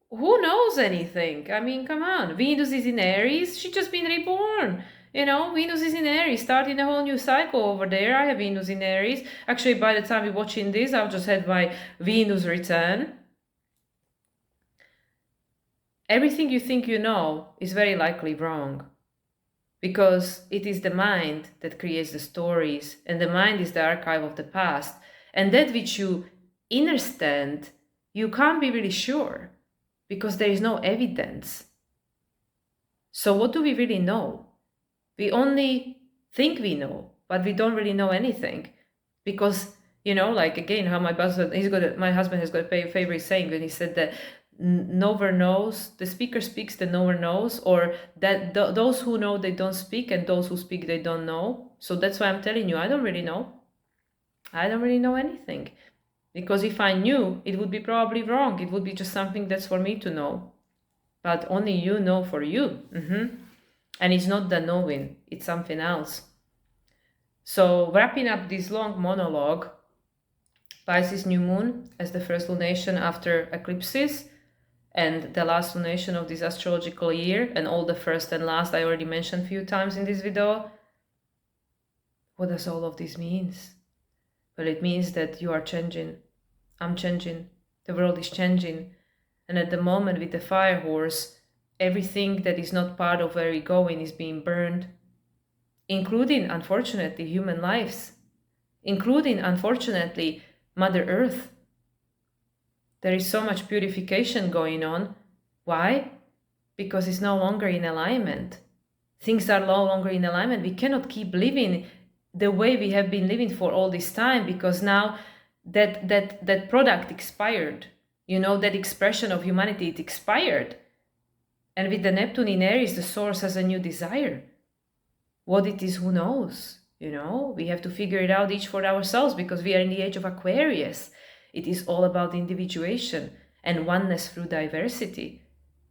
Speaker 1: Who knows anything? I mean, come on. Venus is in Aries. She's just been reborn. Venus is in Aries, starting a whole new cycle over there. I have Venus in Aries. Actually, by the time we're watching this, I've just had my Venus return. Everything you think you know is very likely wrong, because it is the mind that creates the stories, and the mind is the archive of the past. And that which you understand, you can't be really sure, because there is no evidence. So what do we really know? We only think we know, but we don't really know anything. Because, like again, how my husband has got a favorite saying when he said that knower knows, the speaker speaks, the knower knows, or that those who know, they don't speak, and those who speak, they don't know. So that's why I'm telling you, I don't really know. I don't really know anything. Because if I knew, it would be probably wrong. It would be just something that's for me to know. But only you know for you. And it's not the knowing, it's something else. So wrapping up this long monologue, Pisces New Moon as the first lunation after eclipses, and the last lunation of this astrological year, and all the first and last I already mentioned a few times in this video. What does all of this mean? Well, it means that you are changing. I'm changing. The world is changing. And at the moment with the fire horse, everything that is not part of where we're going is being burned, including, unfortunately, human lives, including, unfortunately, Mother Earth. There is so much purification going on. Why? Because it's no longer in alignment. Things are no longer in alignment. We cannot keep living the way we have been living for all this time, because now that product expired. You know, that expression of humanity, it expired. And with the Neptune in Aries, the source has a new desire. What it is, who knows? You know, we have to figure it out each for ourselves, because we are in the age of Aquarius. It is all about individuation and oneness through diversity,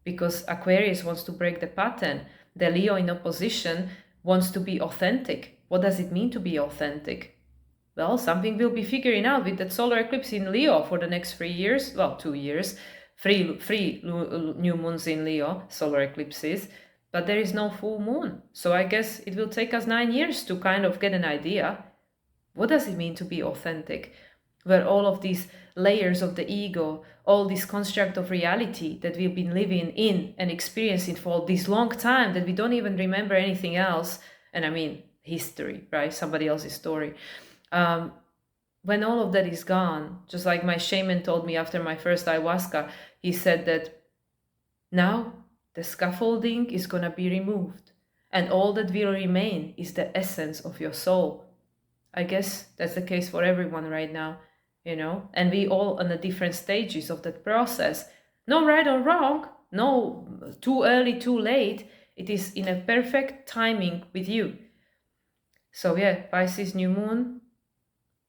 Speaker 1: because Aquarius wants to break the pattern. The Leo in opposition wants to be authentic. What does it mean to be authentic? Well, something we'll be figuring out with that solar eclipse in Leo for the next 3 years. Well, 2 years. Three new moons in Leo, solar eclipses. But there is no full moon. So I guess it will take us 9 years to kind of get an idea. What does it mean to be authentic? Where all of these layers of the ego, all this construct of reality that we've been living in and experiencing for this long time that we don't even remember anything else. And I mean, history, right? Somebody else's story. When all of that is gone, just like my shaman told me after my first ayahuasca, he said that now the scaffolding is going to be removed, and all that will remain is the essence of your soul. I guess that's the case for everyone right now, you know, and we all on the different stages of that process. No right or wrong, no too early, too late. It is in a perfect timing with you. So yeah, Pisces New Moon,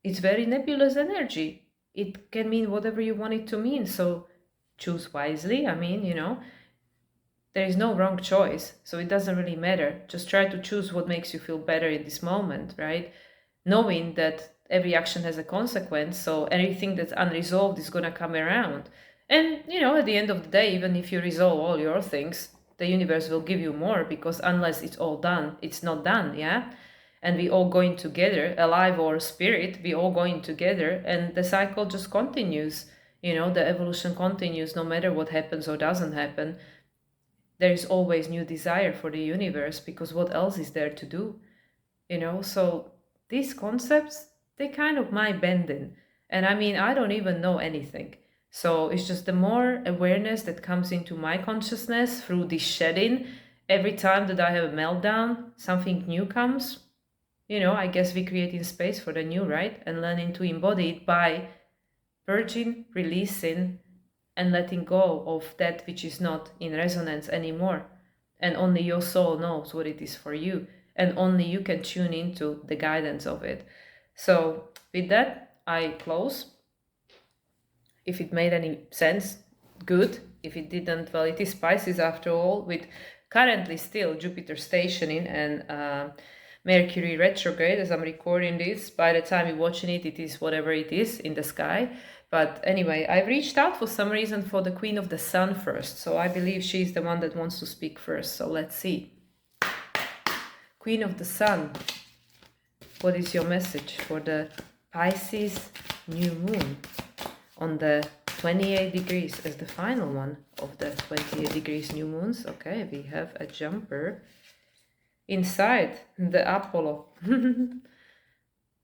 Speaker 1: it's very nebulous energy. It can mean whatever you want it to mean. So choose wisely. I mean, you know, there is no wrong choice. So it doesn't really matter. Just try to choose what makes you feel better in this moment, right? Knowing that every action has a consequence. So anything that's unresolved is going to come around. And, you know, at the end of the day, even if you resolve all your things, the universe will give you more, because unless it's all done, it's not done, yeah? And we all going together, alive or spirit, we all going together, and the cycle just continues. You know, the evolution continues no matter what happens or doesn't happen. There is always new desire for the universe, because what else is there to do? You know, so these concepts, they kind of mind bending. And I mean, I don't even know anything. So it's just the more awareness that comes into my consciousness through this shedding. Every time that I have a meltdown, something new comes. You know, I guess we creating space for the new, right? And learning to embody it by purging, releasing, and letting go of that which is not in resonance anymore. And only your soul knows what it is for you. And only you can tune into the guidance of it. So with that, I close. If it made any sense, good. If it didn't, well, it is Pisces after all, with currently still Jupiter stationing and Mercury retrograde as I'm recording this. By the time you're watching it, it is whatever it is in the sky. But anyway, I've reached out for some reason for the Queen of the Sun first. So I believe she's the one that wants to speak first. So let's see. Queen of the Sun, what is your message for the Pisces New Moon on the 28 degrees as the final one of the 28 degrees new moons? Okay, we have a jumper. Inside, the Apollo.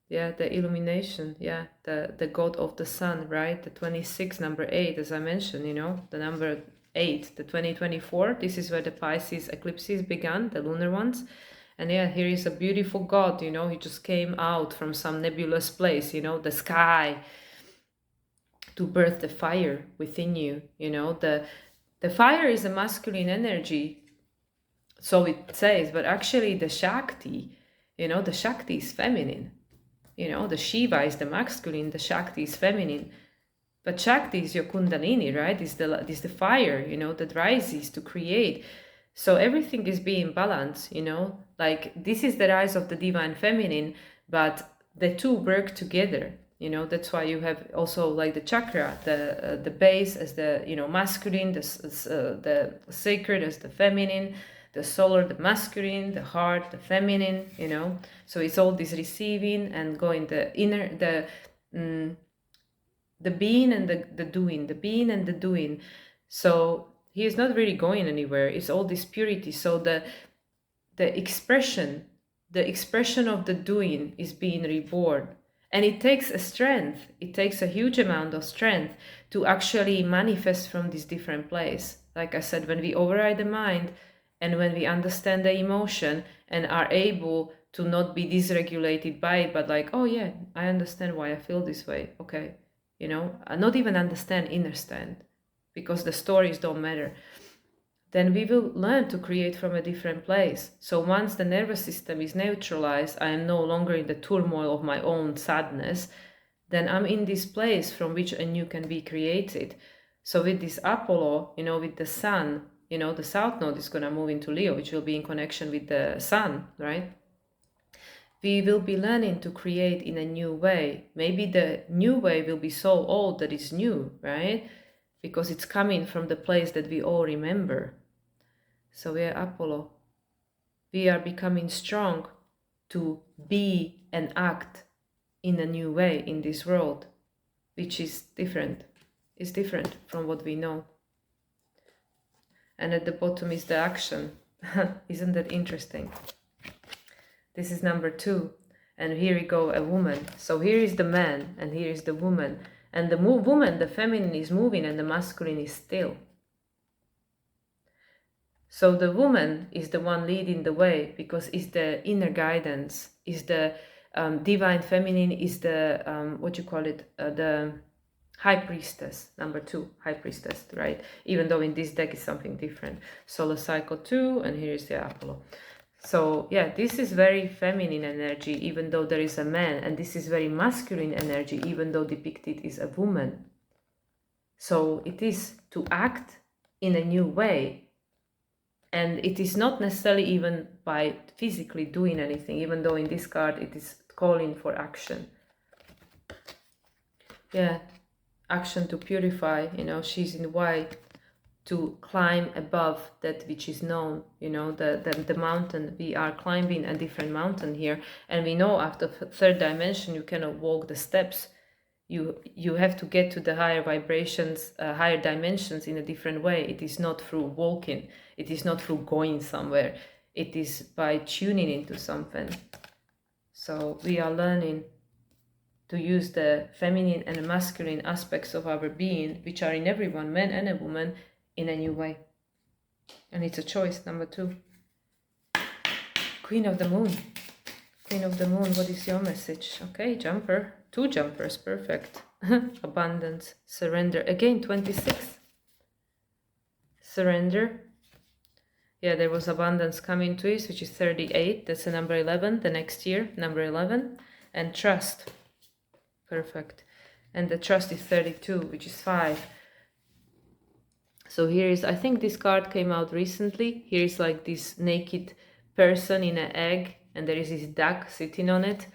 Speaker 1: Yeah, the illumination. Yeah, the god of the sun, right? The 26, number 8, as I mentioned, you know, the number 8, the 2024. This is where the Pisces eclipses began, the lunar ones. And yeah, here is a beautiful god, you know, he just came out from some nebulous place, you know, the sky, to birth the fire within you, you know. The fire is a masculine energy, so it says, but actually the Shakti, you know, the Shakti is feminine. You know, the Shiva is the masculine, the Shakti is feminine. But Shakti is your Kundalini, right? Is the fire, you know, that rises to create. So everything is being balanced, you know, like this is the rise of the divine feminine, but the two work together, you know. That's why you have also like the chakra, the base as the, you know, masculine, the sacred as the feminine, the solar, the masculine, the heart, the feminine, you know. So it's all this receiving and going the inner, the being and the doing, the being and the doing. So he is not really going anywhere. It's all this purity. So the expression, the expression of the doing is being reborn. And it takes a strength, it takes a huge amount of strength to actually manifest from this different place. Like I said, when we override the mind and when we understand the emotion and are able to not be dysregulated by it, but like, oh yeah, I understand why I feel this way. Okay, you know, not even understand, understand, because the stories don't matter. Then we will learn to create from a different place. So once the nervous system is neutralized, I am no longer in the turmoil of my own sadness, then I'm in this place from which a new can be created. So with this Apollo, you know, with the sun, you know, the south node is going to move into Leo, which will be in connection with the sun, right? We will be learning to create in a new way. Maybe the new way will be so old that it's new, right? Because it's coming from the place that we all remember. So we are Apollo. We are becoming strong to be and act in a new way in this world, which is different. It's different from what we know. And at the bottom is the action. Isn't that interesting? This is number 2. And here we go, a woman. So here is the man and here is the woman. And the woman, the feminine, is moving and the masculine is still. So the woman is the one leading the way because it's the inner guidance, is the divine feminine, is the, the high priestess, number 2, high priestess, right? Even though in this deck is something different. Solar cycle 2, and here is the Apollo. So yeah, this is very feminine energy, even though there is a man, and this is very masculine energy, even though depicted is a woman. So it is to act in a new way. And it is not necessarily even by physically doing anything, even though in this card it is calling for action. Yeah, action to purify, you know, she's in white, to climb above that which is known, you know, the mountain. We are climbing a different mountain here. And we know after third dimension, you cannot walk the steps. You have to get to the higher vibrations, higher dimensions in a different way. It is not through walking. It is not through going somewhere. It is by tuning into something. So we are learning to use the feminine and the masculine aspects of our being, which are in everyone, man and a woman, in a new way. And it's a choice, number 2. Queen of the Moon. Queen of the Moon, what is your message? Okay, jumper. 2 jumpers, perfect. Abundance, surrender. Again, 26. Surrender. Yeah, there was abundance coming to us, which is 38. That's the number 11, the next year, number 11. And trust. Perfect. And the trust is 32, which is 5. So here is, I think this card came out recently. Here is like this naked person in an egg, and there is this duck sitting on it.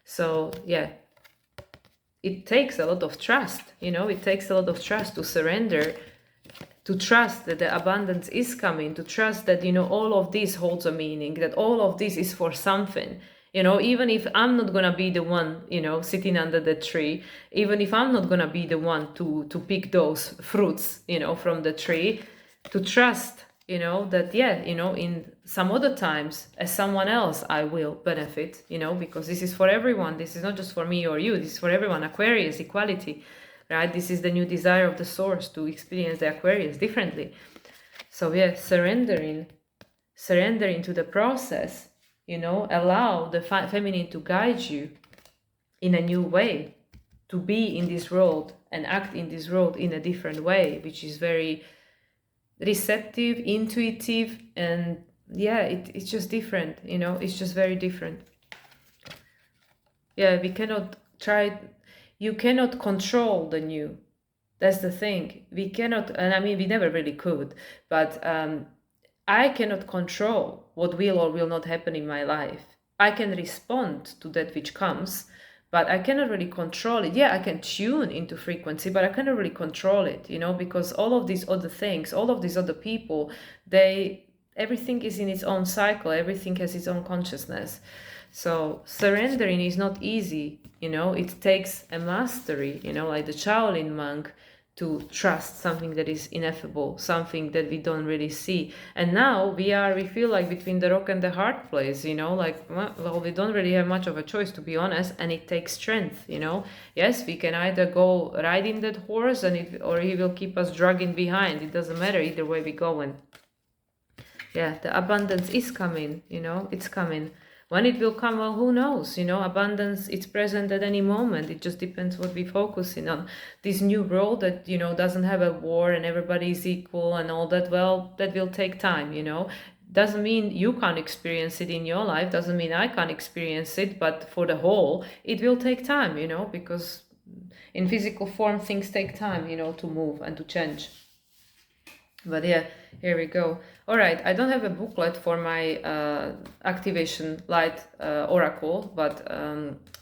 Speaker 1: So yeah, it takes a lot of trust, you know, it takes a lot of trust to surrender, to trust that the abundance is coming, to trust that, you know, all of this holds a meaning, that all of this is for something. You know, even if I'm not gonna be the one, you know, sitting under the tree, even if I'm not gonna be the one to pick those fruits, you know, from the tree, to trust, you know, that, yeah, you know, in some other times, as someone else, I will benefit, you know, because this is for everyone. This is not just for me or you. This is for everyone. Aquarius, equality, right? This is the new desire of the source to experience the Aquarius differently. So yeah, surrendering to the process, you know, allow the feminine to guide you in a new way, to be in this world and act in this world in a different way, which is very receptive, intuitive, and yeah, it's just different, you know, it's just very different. Yeah, we cannot try, you cannot control the new, That's the thing. We cannot, and I mean, we never really could, but I cannot control what will or will not happen in my life. I can respond to that which comes, but I cannot really control it. Yeah, I can tune into frequency, but I cannot really control it, you know, because all of these other things, all of these other people, everything is in its own cycle, everything has its own consciousness. So surrendering is not easy, you know, it takes a mastery, you know, like the Shaolin monk, to trust something that is ineffable, something that we don't really see. And now we feel like between the rock and the hard place, you know, like, well, we don't really have much of a choice, to be honest, and it takes strength, you know. Yes, we can either go riding that horse or he will keep us dragging behind. It doesn't matter, either way we go. And yeah, the abundance is coming, you know, it's coming. When it will come, well, who knows? You know, abundance, it's present at any moment. It just depends what we're focusing on. This new world that, you know, doesn't have a war and everybody is equal and all that, well, that will take time, you know. Doesn't mean you can't experience it in your life, doesn't mean I can't experience it, but for the whole, it will take time, you know, because in physical form, things take time, you know, to move and to change. But yeah, here we go. All right, I don't have a booklet for my activation light oracle, but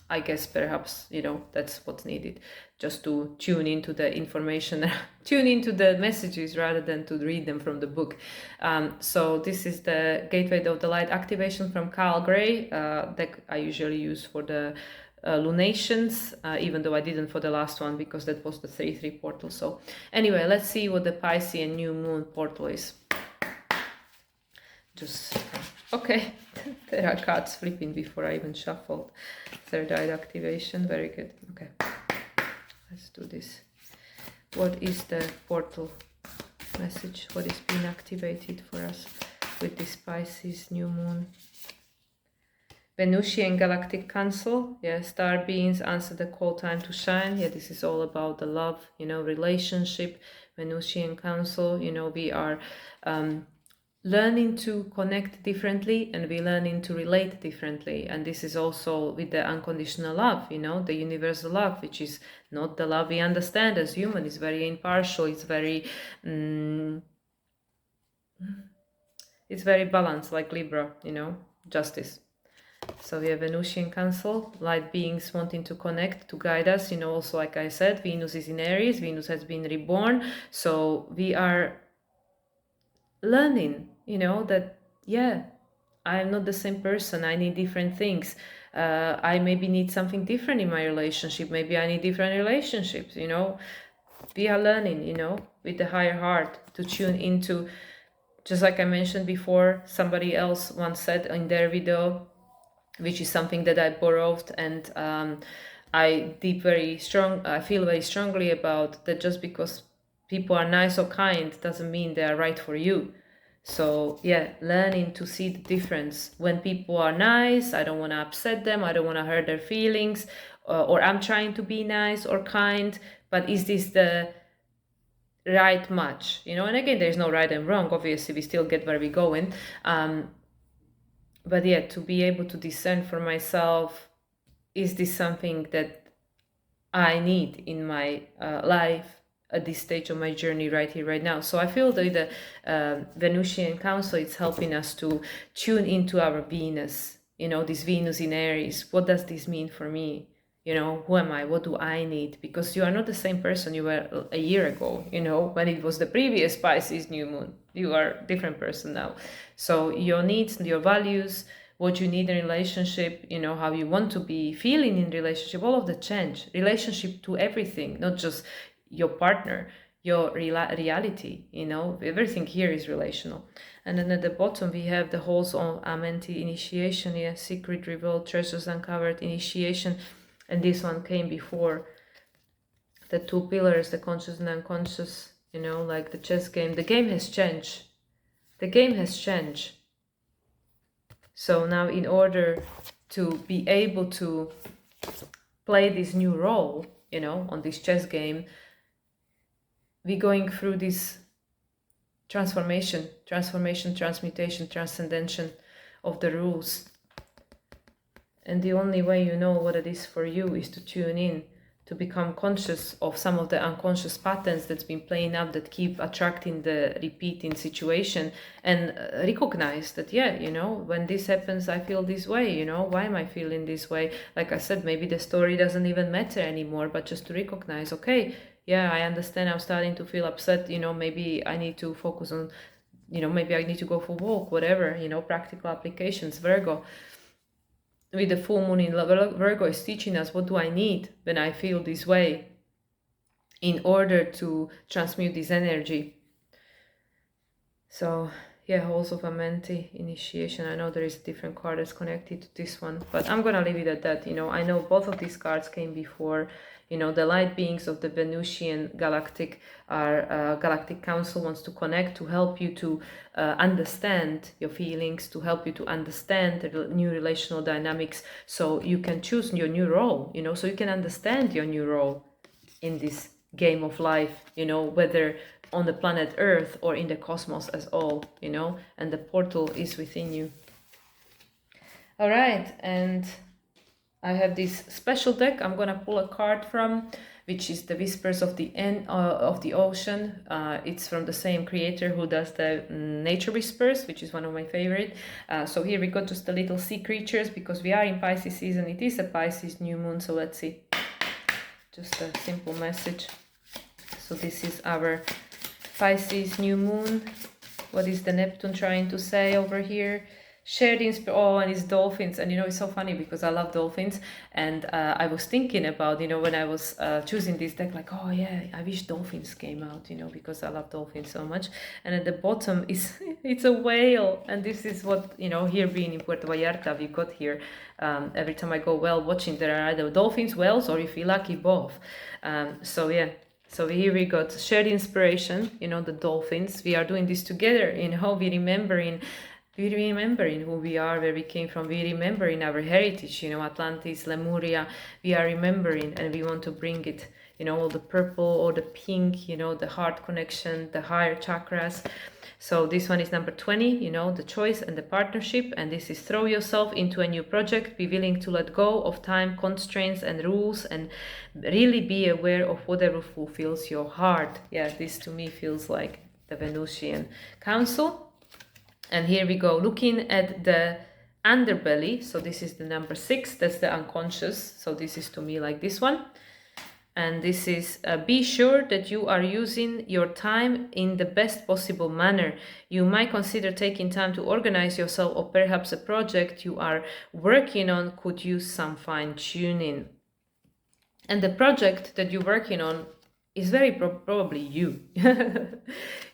Speaker 1: I guess perhaps, you know, that's what's needed, just to tune into the information, tune into the messages rather than to read them from the book. So this is the Gateway of the Light activation from Carl Gray that I usually use for the lunations, even though I didn't for the last one because that was the 3-3 portal. So anyway, let's see what the Pisces New Moon portal is. Just, okay, there are cards flipping before I even shuffled. Third eye activation, very good. Okay, let's do this. What is the portal message? What is being activated for us with this Pisces New Moon? Venusian Galactic Council, yeah, star beings answer the call, time to shine. Yeah, this is all about the love, you know, relationship. Venusian Council, you know, we are learning to connect differently and we're learning to relate differently. And this is also with the unconditional love, you know, the universal love, which is not the love we understand as human. It's very impartial, it's very balanced, like Libra, you know, justice. So we have Venusian Council, light beings wanting to connect, to guide us. You know, also, like I said, Venus is in Aries, Venus has been reborn. So we are learning, you know, that, yeah, I am not the same person. I need different things. I maybe need something different in my relationship. Maybe I need different relationships, you know. We are learning, you know, with the higher heart to tune into, just like I mentioned before, somebody else once said in their video, which is something that I borrowed, and I feel very strongly about that. Just because people are nice or kind doesn't mean they are right for you. So yeah, learning to see the difference. When people are nice, I don't want to upset them, I don't want to hurt their feelings, or I'm trying to be nice or kind, but is this the right match, you know? And again, there's no right and wrong, obviously we still get where we're going, but yeah, to be able to discern for myself, is this something that I need in my life at this stage of my journey, right here, right now? So I feel that the Venusian Council is helping us to tune into our Venus, you know, this Venus in Aries. What does this mean for me? You know, who am I? What do I need? Because you are not the same person you were a year ago, you know, when it was the previous Pisces New Moon. You are a different person now. So your needs, your values, what you need in a relationship, you know, how you want to be feeling in relationship, all of the change. Relationship to everything, not just your partner, your reality, you know, everything here is relational. And then at the bottom we have the holes on Amenti, initiation, yeah, secret revealed, treasures uncovered, initiation. And this one came before the two pillars, the conscious and unconscious, you know, like the chess game. The game has changed. The game has changed. So now in order to be able to play this new role, you know, on this chess game, we're going through this transformation, transmutation, transcendentation of the rules. And the only way you know what it is for you is to tune in to become conscious of some of the unconscious patterns that's been playing up that keep attracting the repeating situation, and recognize that, yeah, you know, when this happens, I feel this way, you know, why am I feeling this way? Like I said, maybe the story doesn't even matter anymore, but just to recognize, okay, yeah, I understand, I'm starting to feel upset, you know, maybe I need to focus on, you know, maybe I need to go for a walk, whatever, you know, practical applications. Virgo, with the full moon in Virgo, is teaching us, what do I need when I feel this way in order to transmute this energy. So yeah, Halls of Amenti, initiation. I know there is a different card that's connected to this one, but I'm gonna leave it at that. You know, I know both of these cards came before. You know, the light beings of the Venusian galactic galactic council wants to connect, to help you to understand your feelings, to help you to understand the new relational dynamics, so you can choose your new role, you know, so you can understand your new role in this game of life, you know, whether on the planet Earth or in the cosmos as all, you know, and the portal is within you. All right, and I have this special deck I'm gonna pull a card from, which is the Whispers of the End of the Ocean. It's from the same creator who does the Nature Whispers, which is one of my favorite. So here we got just the little sea creatures, because we are in Pisces season. It is a Pisces new moon, so let's see. Just a simple message. So this is our Pisces new moon. What is the Neptune trying to say over here? Shared oh, and it's dolphins. And you know, it's so funny because I love dolphins, and I was thinking about, you know, when I was choosing this deck, like, oh yeah, I wish dolphins came out, you know, because I love dolphins so much. And at the bottom is it's a whale, and this is what, you know, here being in Puerto Vallarta, we got here, every time I go whale watching, there are either dolphins, whales, or if you're lucky, both. So yeah. So here we got shared inspiration, you know, the dolphins. We are doing this together, you know, we're remembering who we are, where we came from. We're remembering our heritage, you know, Atlantis, Lemuria. We are remembering, and we want to bring it, you know, all the purple or the pink, you know, the heart connection, the higher chakras. So this one is number 20, you know, the choice and the partnership. And this is throw yourself into a new project, be willing to let go of time constraints and rules, and really be aware of whatever fulfills your heart. Yeah, this to me feels like the Venusian Council. And here we go, looking at the underbelly. So this is the number 6, that's the unconscious. So this is to me like this one. And this is, be sure that you are using your time in the best possible manner. You might consider taking time to organize yourself, or perhaps a project you are working on could use some fine tuning. And the project that you're working on is very probably you.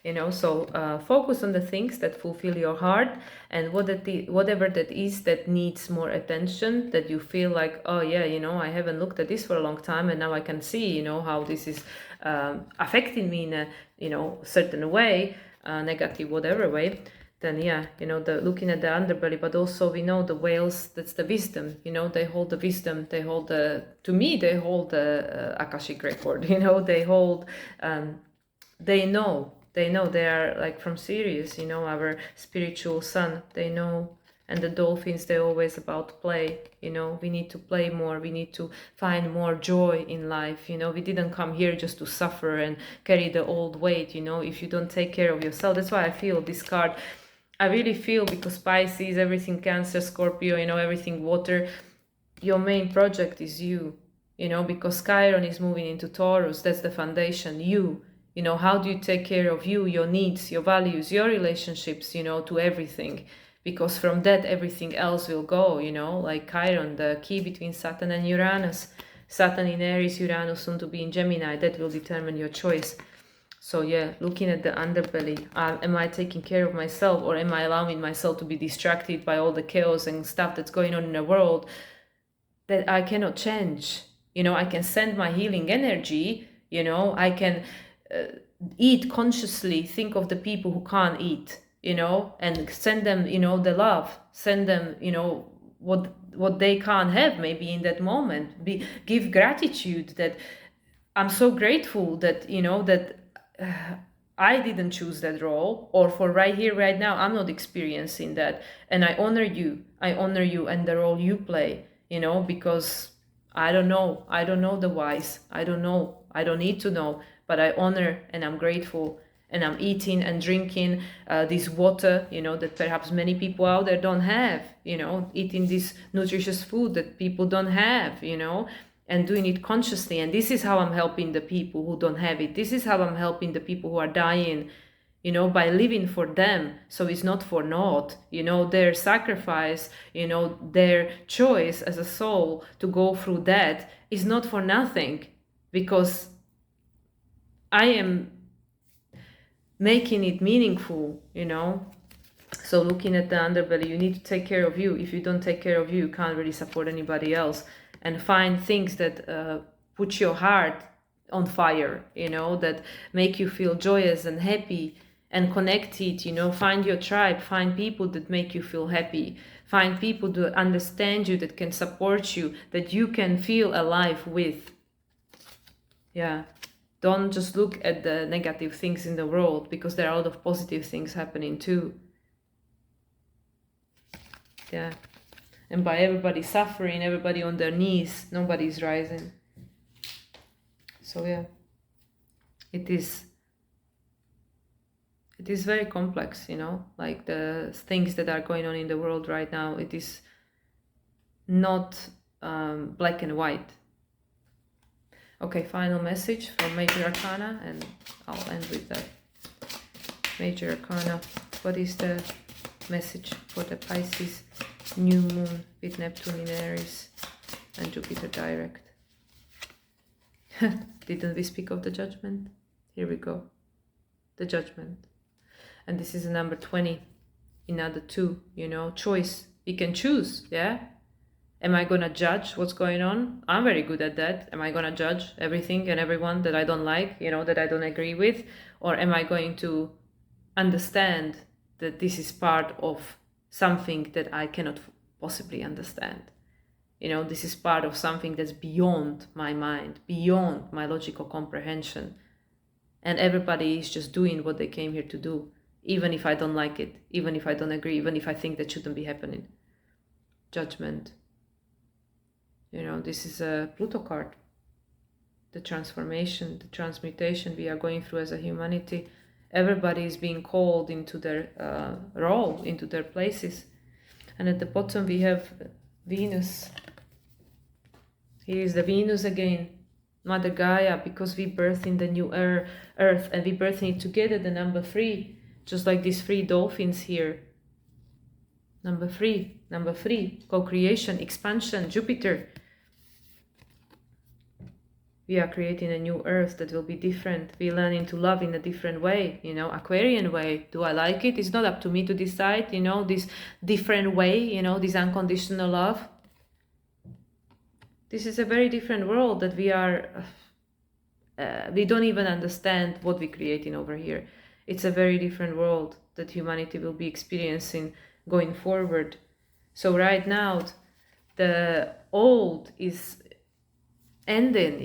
Speaker 1: You know, so focus on the things that fulfill your heart, and whatever that is that needs more attention, that you feel like, oh yeah, you know, I haven't looked at this for a long time, and now I can see, you know, how this is affecting me in a, you know, certain way, negative whatever way. Then yeah, you know, the looking at the underbelly. But also we know the whales, that's the wisdom, you know, they hold the wisdom, they hold the, to me, they hold the Akashic record, you know, they hold, they know, they are like from Sirius, you know, our spiritual sun, they know. And the dolphins, they're always about play, you know, we need to play more, we need to find more joy in life, you know, we didn't come here just to suffer and carry the old weight, you know, if you don't take care of yourself. That's why I feel this card, I really feel, because Pisces, everything Cancer, Scorpio, you know, everything water, your main project is you, you know, because Chiron is moving into Taurus, that's the foundation, you know, how do you take care of you, your needs, your values, your relationships, you know, to everything, because from that everything else will go, you know, like Chiron, the key between Saturn and Uranus, Saturn in Aries, Uranus soon to be in Gemini, that will determine your choice. So yeah, looking at the underbelly, am I taking care of myself, or am I allowing myself to be distracted by all the chaos and stuff that's going on in the world that I cannot change? You know, I can send my healing energy, you know, I can eat consciously, think of the people who can't eat, you know, and send them, you know, the love, send them, you know, what they can't have maybe in that moment. Give gratitude that I'm so grateful that, you know, that I didn't choose that role, or for right here, right now, I'm not experiencing that. And I honor you and the role you play, you know, because I don't know. I don't know the whys. I don't know. I don't need to know. But I honor and I'm grateful. And I'm eating and drinking this water, that perhaps many people out there don't have, eating this nutritious food that people don't have, and doing it consciously. And this is how I'm helping the people who don't have it. This is how I'm helping the people who are dying, by living for them. So it's not for naught, their sacrifice, their choice as a soul to go through that is not for nothing, because I am making it meaningful, So looking at the underbelly, you need to take care of you. If you don't take care of you, you can't really support anybody else. And find things that put your heart on fire, that make you feel joyous and happy and connected, Find your tribe, find people that make you feel happy. Find people that understand you, that can support you, that you can feel alive with. Yeah. Don't just look at the negative things in the world, because there are a lot of positive things happening too. Yeah. And by everybody suffering, everybody on their knees, nobody's rising. So yeah, it is very complex, like the things that are going on in the world right now. It is not black and white. Okay, final message from Major Arcana, and I'll end with that. Major Arcana, what is the message for the Pisces New Moon with Neptune in Aries and Jupiter direct? Didn't we speak of the Judgment? Here we go. The Judgment. And this is a number 20, another 2, choice. We can choose, yeah? Am I gonna judge what's going on? I'm very good at that. Am I gonna judge everything and everyone that I don't like, that I don't agree with? Or am I going to understand that this is part of something that I cannot possibly understand? This is part of something that's beyond my mind, beyond my logical comprehension. And everybody is just doing what they came here to do, even if I don't like it, even if I don't agree, even if I think that shouldn't be happening. Judgment. This is a Pluto card. The transformation, the transmutation we are going through as a humanity. Everybody is being called into their role, into their places. And at the bottom we have Venus. Here is the Venus again, Mother Gaia, because we birth in the new earth and we birthing it together, the number 3, just like these 3 dolphins here. Number 3, co-creation, expansion, Jupiter. We are creating a new earth that will be different. We learning to love in a different way, Aquarian way. Do I like it? It's not up to me to decide, this different way, this unconditional love. This is a very different world that we are, we don't even understand what we're creating over here. It's a very different world that humanity will be experiencing going forward. So right now, the old is ending,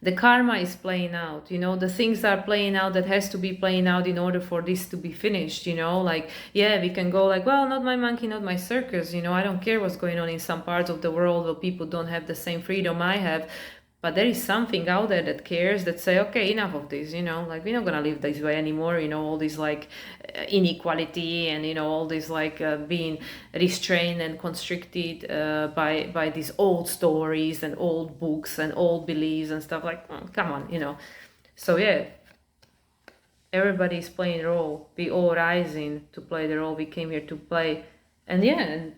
Speaker 1: the karma is playing out, the things are playing out that has to be playing out in order for this to be finished, yeah, we can go like, well, not my monkey, not my circus, I don't care what's going on in some parts of the world where people don't have the same freedom I have. But there is something out there that cares, that say, okay, enough of this, we're not gonna live this way anymore, all this inequality and, all this being restrained and constricted by these old stories and old books and old beliefs and stuff come on, So yeah, everybody is playing a role. We all rising to play the role we came here to play. And yeah, and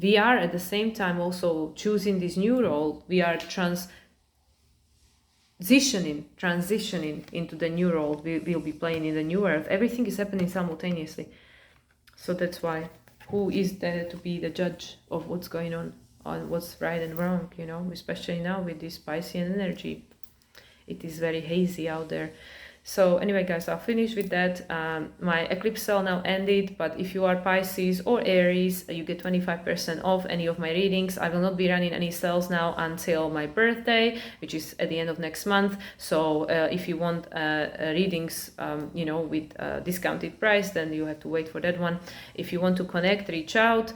Speaker 1: we are at the same time also choosing this new role. We are transitioning into the new role we will be playing in the new earth. Everything is happening simultaneously. So that's why, who is there to be the judge of what's going on what's right and wrong, especially now with this Piscean energy. It is very hazy out there. So anyway, guys, I'll finish with that. My eclipse sale now ended, but if you are Pisces or Aries, you get 25% off any of my readings. I will not be running any sales now until my birthday, which is at the end of next month. So if you want readings, with discounted price, then you have to wait for that one. If you want to connect, reach out.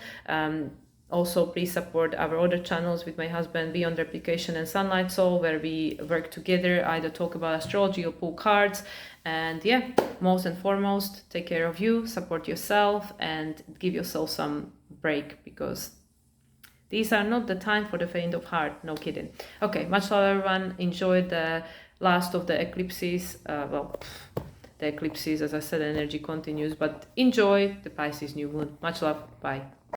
Speaker 1: Also, please support our other channels with my husband, Beyond Replication and Sunlight Soul, where we work together, either talk about astrology or pull cards. And yeah, most and foremost, take care of you, support yourself, and give yourself some break, because these are not the time for the faint of heart. No kidding. Okay, much love, everyone. Enjoy the last of the eclipses. The eclipses, as I said, energy continues, but enjoy the Pisces new moon. Much love. Bye.